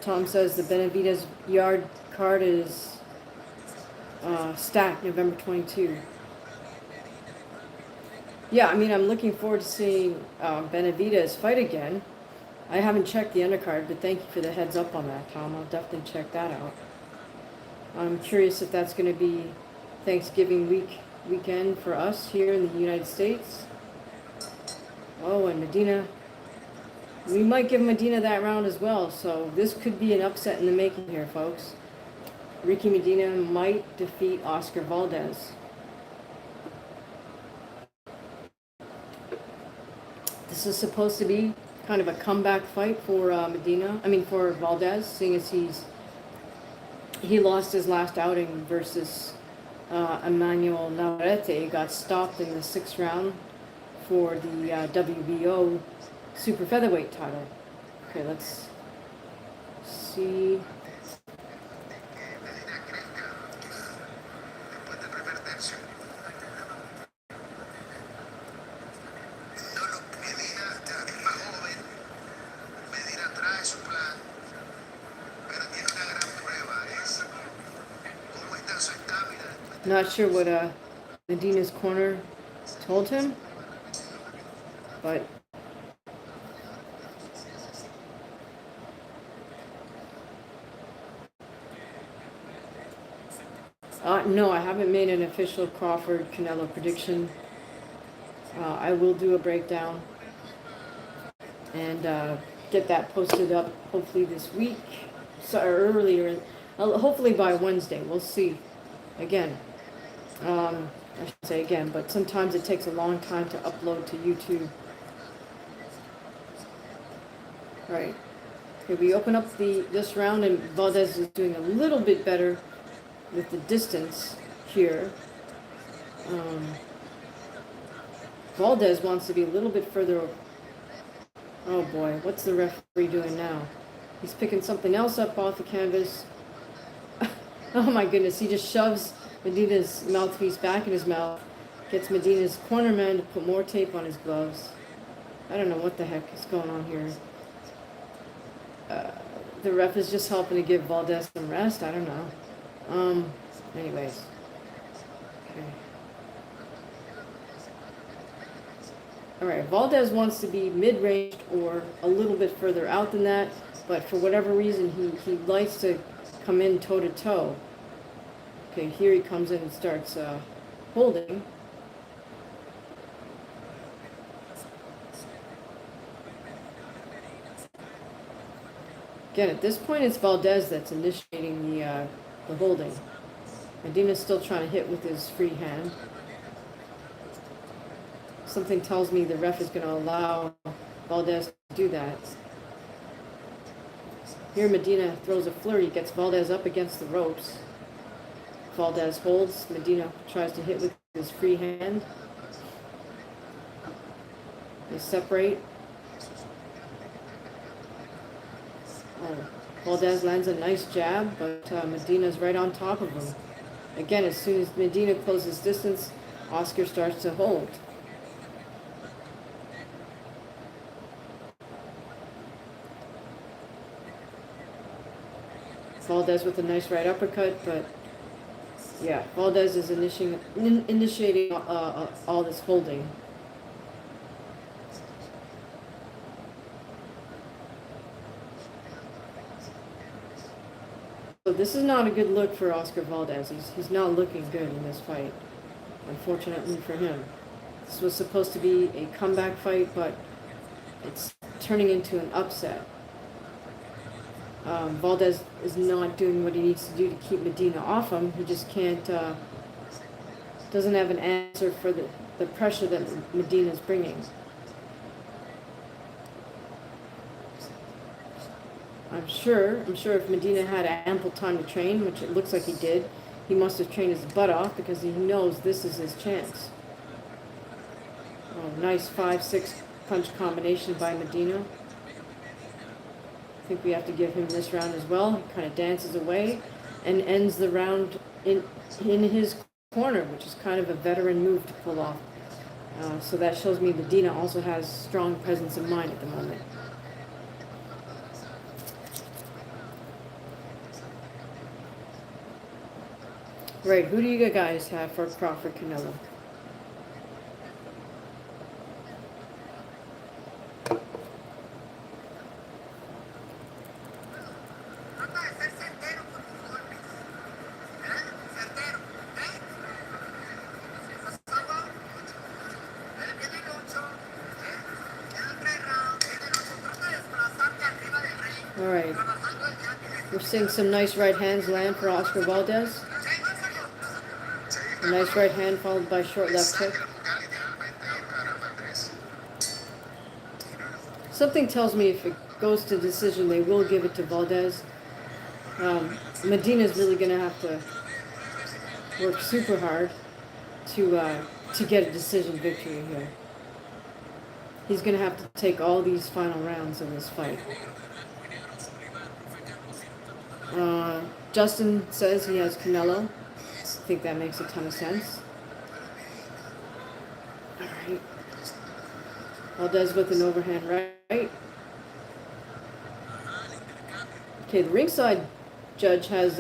Tom says the Benavidez yard card is stacked November 22. Yeah, I mean, I'm looking forward to seeing Benavidez fight again. I haven't checked the undercard, but thank you for the heads up on that, Tom. I'll definitely check that out. I'm curious if that's going to be Thanksgiving weekend for us here in the United States. Oh, and Medina. We might give Medina that round as well, so this could be an upset in the making here, folks. Ricky Medina might defeat Oscar Valdez. This is supposed to be kind of a comeback fight for for Valdez, seeing as he lost his last outing versus Emmanuel Navarrete, got stopped in the 6th round for the WBO super featherweight title. Okay, let's see. Not sure what Medina's corner told him, but no, I haven't made an official Crawford-Canelo prediction. I will do a breakdown and get that posted up hopefully this week, or earlier, hopefully by Wednesday. We'll see. Again, I should say again, but sometimes it takes a long time to upload to YouTube. All right. Okay, we open up this round, and Valdez is doing a little bit better with the distance here. Valdez wants to be a little bit further. Oh boy, what's the referee doing now? He's picking something else up off the canvas. Oh my goodness, he just shoves Medina's mouthpiece back in his mouth, gets Medina's cornerman to put more tape on his gloves. I don't know what the heck is going on here. The ref is just helping to give Valdez some rest. I don't know. Anyways. Okay. Alright, Valdez wants to be mid-range or a little bit further out than that, but for whatever reason he likes to come in toe-to-toe. Okay, here he comes in and starts holding. Again, at this point it's Valdez that's initiating the holding. Medina's still trying to hit with his free hand. Something tells me the ref is going to allow Valdez to do that. Here Medina throws a flurry, gets Valdez up against the ropes. Valdez holds, Medina tries to hit with his free hand. They separate. Oh, Valdez lands a nice jab, but Medina's right on top of him. Again, as soon as Medina closes distance, Oscar starts to hold. Valdez with a nice right uppercut, but yeah, Valdez is initiating all this holding. So this is not a good look for Oscar Valdez. He's not looking good in this fight, unfortunately for him. This was supposed to be a comeback fight, but it's turning into an upset. Valdez is not doing what he needs to do to keep Medina off him. He just can't, doesn't have an answer for the pressure that Medina is bringing. I'm sure if Medina had ample time to train, which it looks like he did, he must have trained his butt off because he knows this is his chance. Oh, nice 5-6 punch combination by Medina. I think we have to give him this round as well. He kind of dances away and ends the round in his corner, which is kind of a veteran move to pull off. So that shows me Medina also has strong presence of mind at the moment. Right, who do you guys have for Crawford Canelo? All right, we're seeing some nice right hands land for Oscar Valdez. A nice right hand followed by short left hook. Something tells me if it goes to decision, they will give it to Valdez. Medina's really going to have to work super hard to get a decision victory here. He's going to have to take all these final rounds in this fight. Justin says he has Canelo. I think that makes a ton of sense. All right. Valdez with an overhand right. Okay, the ringside judge has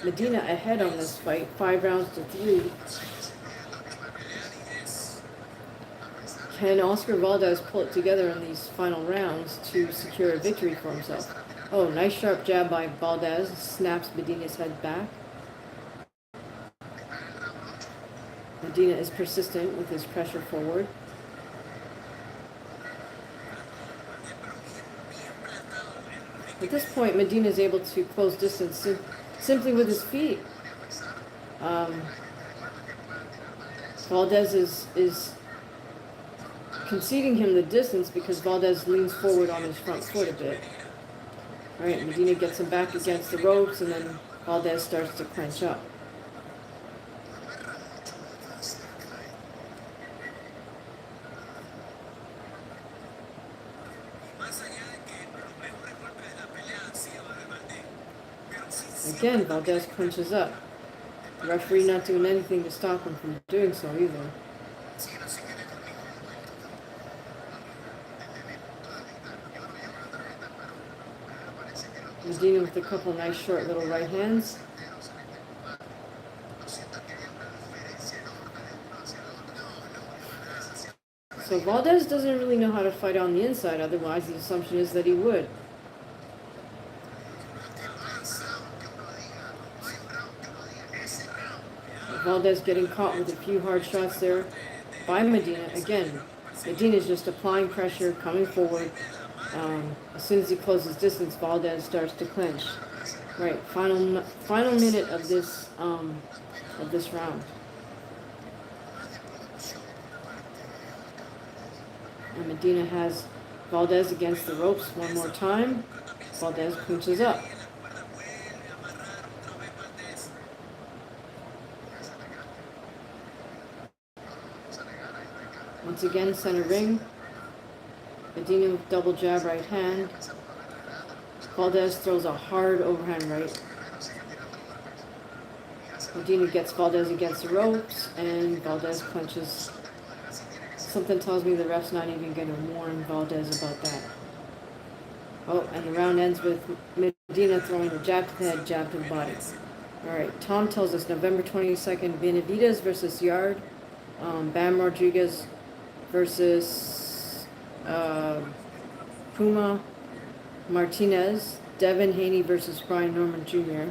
Medina ahead on this fight, 5-3. Can Oscar Valdez pull it together in these final rounds to secure a victory for himself? Oh, nice sharp jab by Valdez. Snaps Medina's head back. Medina is persistent with his pressure forward. At this point, Medina is able to close distance simply with his feet. Valdez is conceding him the distance because Valdez leans forward on his front foot a bit. All right, Medina gets him back against the ropes, and then Valdez starts to clench up. Again, Valdez clenches up. The referee not doing anything to stop him from doing so either. Medina with a couple nice short little right hands. So Valdez doesn't really know how to fight on the inside, otherwise the assumption is that he would. Valdez getting caught with a few hard shots there by Medina. Again, Medina's just applying pressure, coming forward. As soon as he closes distance, Valdez starts to clinch. Right, final minute of this round. And Medina has Valdez against the ropes one more time. Valdez clinches up. Once again, center ring. Medina with double jab right hand. Valdez throws a hard overhand right. Medina gets Valdez against the ropes, and Valdez clenches. Something tells me the ref's not even going to warn Valdez about that. Oh, and the round ends with Medina throwing a jab to the head, jab to the body. All right, Tom tells us November 22nd, Benavidez versus Yard. Bam Rodriguez versus Puma Martinez. Devin Haney versus Brian Norman Jr.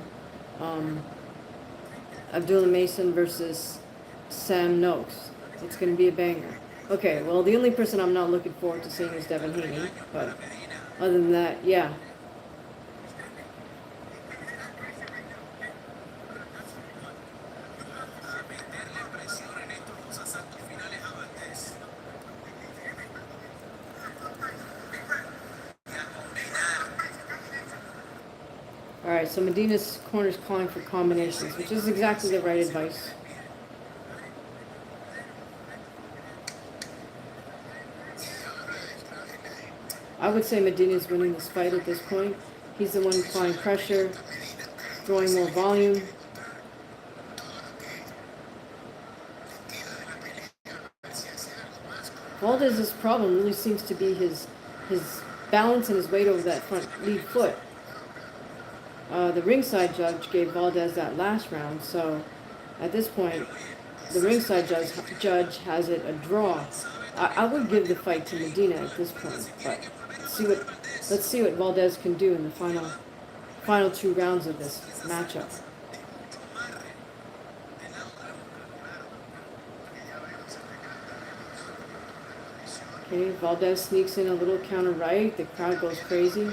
Abdullah Mason versus Sam Noakes. It's going to be a banger. Okay, well, the only person I'm not looking forward to seeing is Devin Haney, but other than that, yeah. All right, so Medina's corner is calling for combinations, which is exactly the right advice. I would say Medina's winning this fight at this point. He's the one applying pressure, throwing more volume. Valdez's problem really seems to be his balance and his weight over that front lead foot. The ringside judge gave Valdez that last round, so at this point, the ringside judge has it a draw. I would give the fight to Medina at this point, but let's see what Valdez can do in the final 2 rounds of this matchup. Okay, Valdez sneaks in a little counter right. The crowd goes crazy.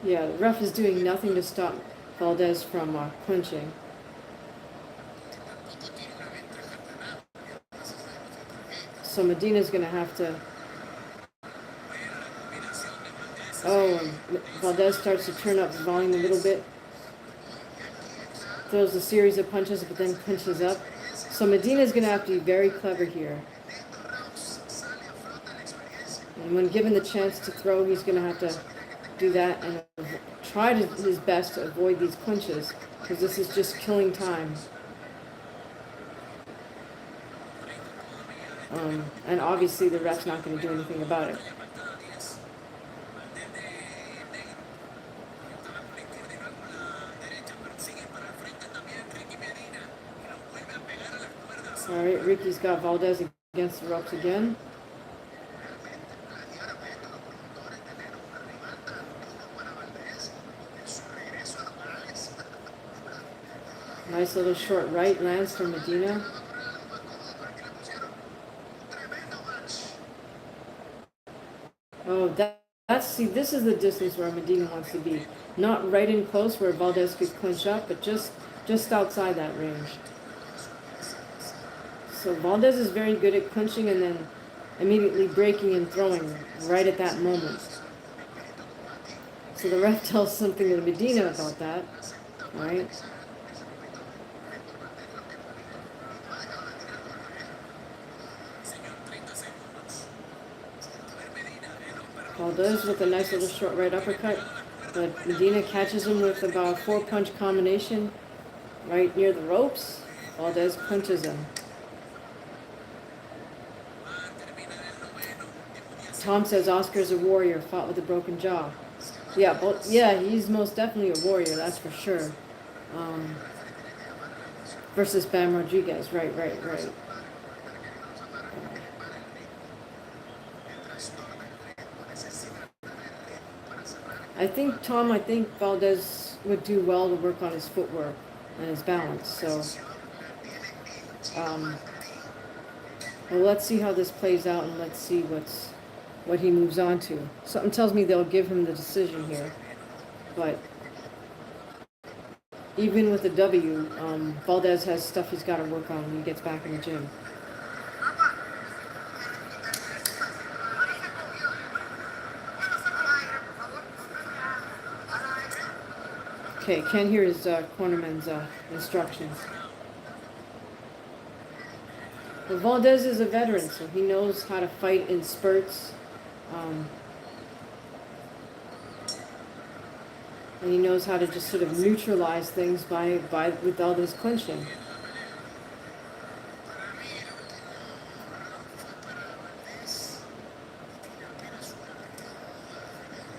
Yeah, the ref is doing nothing to stop Valdez from clinching. So Medina's going to have to... Oh, and Valdez starts to turn up the volume a little bit. Throws a series of punches, but then clinches up. So Medina's going to have to be very clever here. And when given the chance to throw, he's going to have to do that and try his best to avoid these clinches, because this is just killing time. And obviously the ref's not going to do anything about it. All right, Ricky's got Valdez against the ropes again. Nice little short right lands from Medina. Oh, see, this is the distance where Medina wants to be. Not right in close where Valdez could clinch up, but just outside that range. So Valdez is very good at clinching and then immediately breaking and throwing right at that moment. So the ref tells something to Medina about that. All right. Valdez with a nice little short right uppercut, but Medina catches him with about a 4-punch combination right near the ropes. Valdez punches him. Tom says Oscar's a warrior, fought with a broken jaw. Yeah, he's most definitely a warrior, that's for sure. Versus Bam Rodriguez, right. I think Valdez would do well to work on his footwork and his balance. So, well, let's see how this plays out, and let's see what he moves on to. Something tells me they'll give him the decision here, but even with the W, Valdez has stuff he's got to work on when he gets back in the gym. Okay, can't hear his cornerman's instructions. But Valdez is a veteran, so he knows how to fight in spurts. And he knows how to just sort of neutralize things with all this clinching.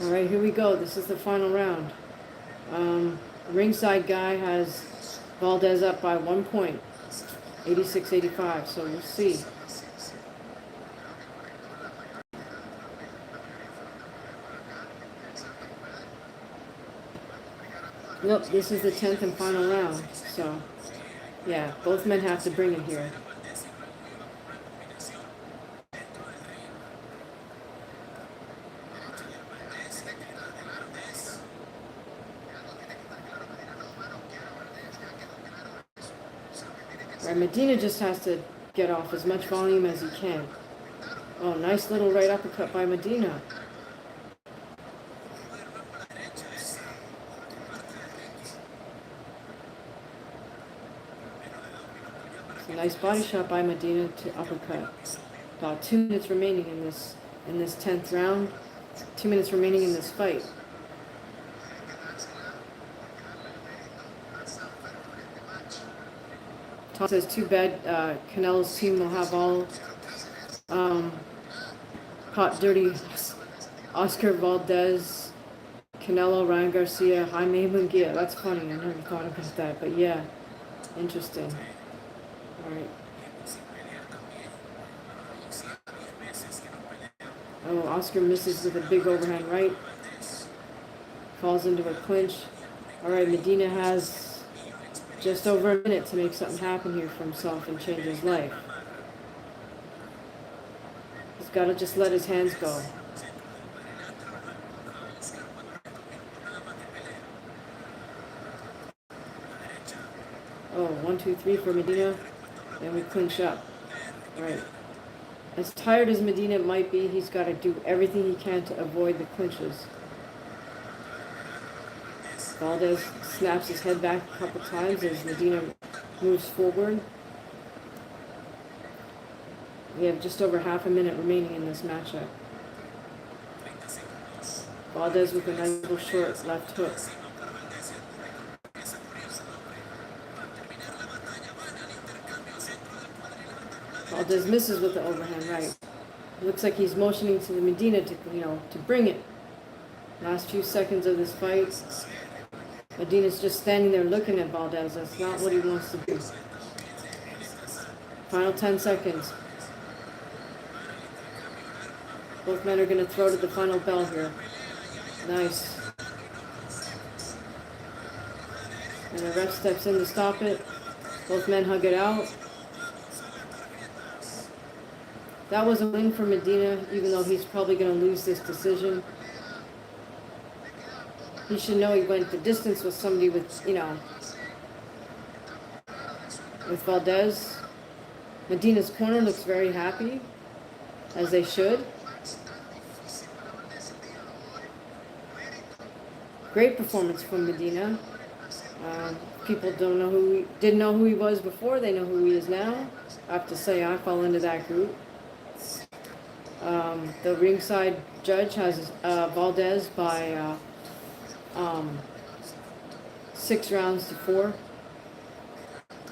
All right, here we go. This is the final round. Ringside guy has Valdez up by 1 point, 86-85, so we'll see. Nope, this is the 10th and final round, so yeah, both men have to bring it here. Right, Medina just has to get off as much volume as he can. Oh, nice little right uppercut by Medina. It's a nice body shot by Medina to uppercut. About 2 minutes remaining in this 10th round. 2 minutes remaining in this fight. Tom says, too bad Canelo's team will have all caught dirty. Oscar Valdez, Canelo, Ryan Garcia, Jaime Munguia. That's funny. I never thought about that. But yeah, interesting. All right. Oh, Oscar misses with a big overhand right. Falls into a clinch. All right, Medina has just over a minute to make something happen here for himself and change his life. He's got to just let his hands go. Oh, 1, 2, 3 for Medina. Then we clinch up. All right. As tired as Medina might be, he's got to do everything he can to avoid the clinches. Valdez snaps his head back a couple times as Medina moves forward. We have just over half a minute remaining in this matchup. Valdez with a nice little short left hook. Valdez misses with the overhand right. Looks like he's motioning to the Medina to bring it. Last few seconds of this fight. Medina's just standing there looking at Valdez. That's not what he wants to do. Final 10 seconds. Both men are going to throw to the final bell here. Nice. And the ref steps in to stop it. Both men hug it out. That was a win for Medina, even though he's probably going to lose this decision. He should know he went the distance with somebody with Valdez. Medina's corner looks very happy, as they should. Great performance from Medina. People didn't know who he was before. They know who he is now. I have to say, I fall into that group. The ringside judge has Valdez by 6 rounds to 4.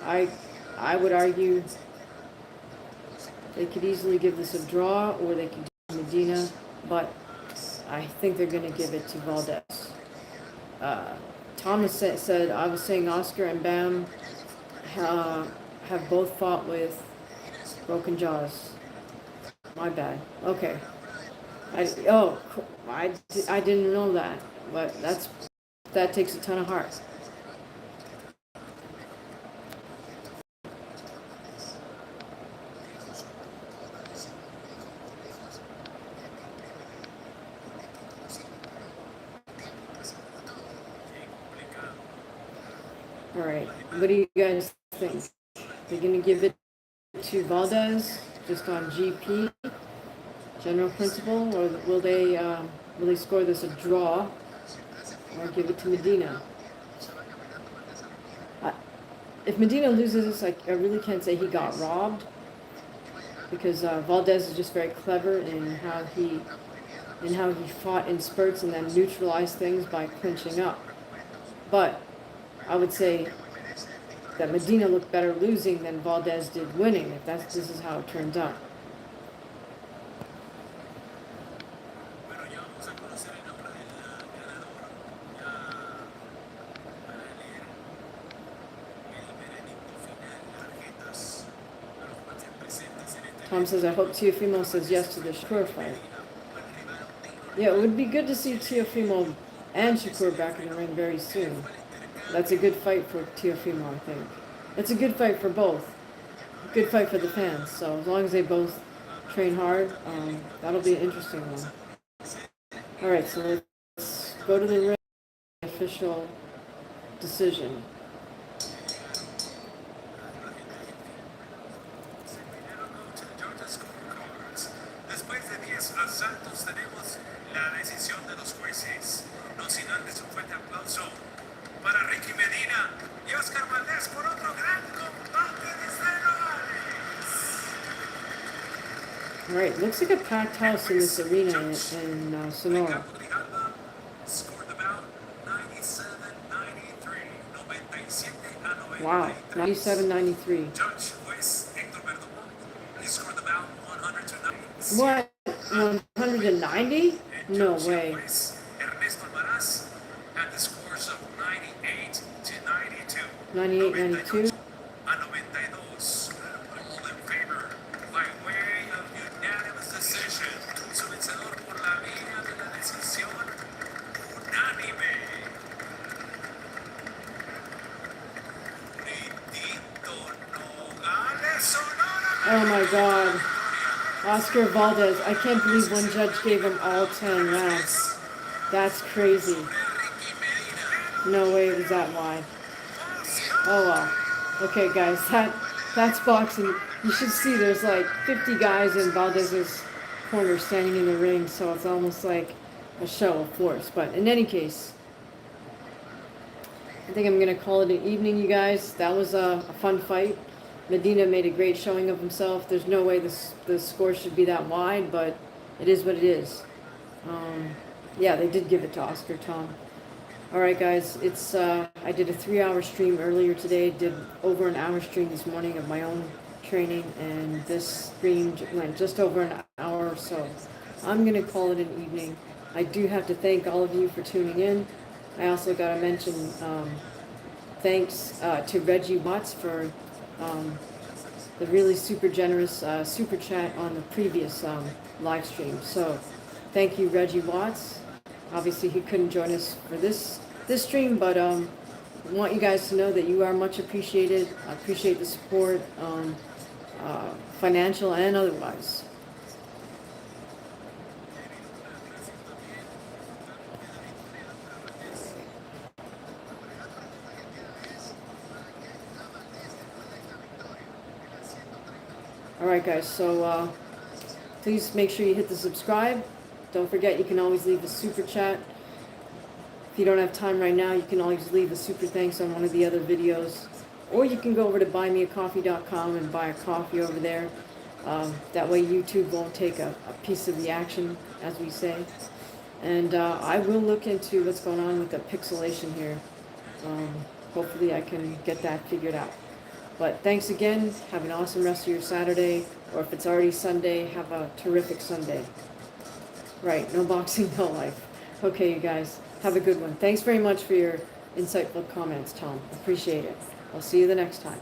I would argue they could easily give this a draw, or they could give Medina, but I think they're going to give it to Valdez. Thomas said, I was saying Oscar and Bam have both fought with broken jaws. My bad. Okay. I didn't know that, but that takes a ton of heart. All right. What do you guys think? They're gonna give it to Valdez just on GP, general principle, or will they score this a draw, or give it to Medina? If Medina loses this, I really can't say he got robbed, because Valdez is just very clever in how he fought in spurts and then neutralized things by clinching up. But I would say that Medina looked better losing than Valdez did winning, if this is how it turns out. Tom says, I hope Teofimo says yes to the Shakur fight. Yeah, it would be good to see Teofimo and Shakur back in the ring very soon. That's a good fight for Teofimo, I think. It's a good fight for both. A good fight for the fans. So as long as they both train hard, that'll be an interesting one. All right, so let's go to the ring. Official decision. Después de 10 asaltos tenemos la decisión de los jueces. No sin antes un fuerte aplauso para Ricky Medina y Oscar Valdez por otro gran combate de cero. All right, looks like a packed house in this arena in Sonora. Ricardo Grijalva scored the bout 97-93, 97 a Wow, 93. 97-93. Judge juez Héctor Verdugo, he scored the bout 100 to 90. What? 190? No Judge way. juez Ernesto Almaraz had the scores of 98 to 92. 98-92. A 92. All in favor by way of unanimous decision. Su vencedor por la vía de la decisión unánime. Nitito Nogales, Sonora. Oh my God. Oscar Valdez. I can't believe one judge gave him all 10 rounds. That's crazy. No way it was that wide. Oh well. Okay guys, that's boxing. You should see there's like 50 guys in Valdez's corner standing in the ring, so it's almost like a show of force. But in any case, I think I'm gonna call it an evening, you guys. That was a fun fight. Medina made a great showing of himself. There's no way the score should be that wide, but it is what it is. Yeah, they did give it to Oscar, Tom. All right, guys. It's I did a 3-hour stream earlier today. Did over an hour stream this morning of my own training, and this stream went just over an hour or so. I'm gonna call it an evening. I do have to thank all of you for tuning in. I also got to mention thanks to Reggie Watts for the really super generous super chat on the previous live stream. So thank you, Reggie Watts. Obviously he couldn't join us for this stream, but I want you guys to know that you are much appreciated. I appreciate the support, financial and otherwise. Alright guys, so please make sure you hit the subscribe. Don't forget, you can always leave a super chat. If you don't have time right now, you can always leave a super thanks on one of the other videos. Or you can go over to buymeacoffee.com and buy a coffee over there. That way YouTube won't take a piece of the action, as we say. And I will look into what's going on with the pixelation here. Hopefully I can get that figured out. But thanks again. Have an awesome rest of your Saturday. Or if it's already Sunday, have a terrific Sunday. Right, no boxing, no life. Okay, you guys, have a good one. Thanks very much for your insightful comments, Tom. Appreciate it. I'll see you the next time.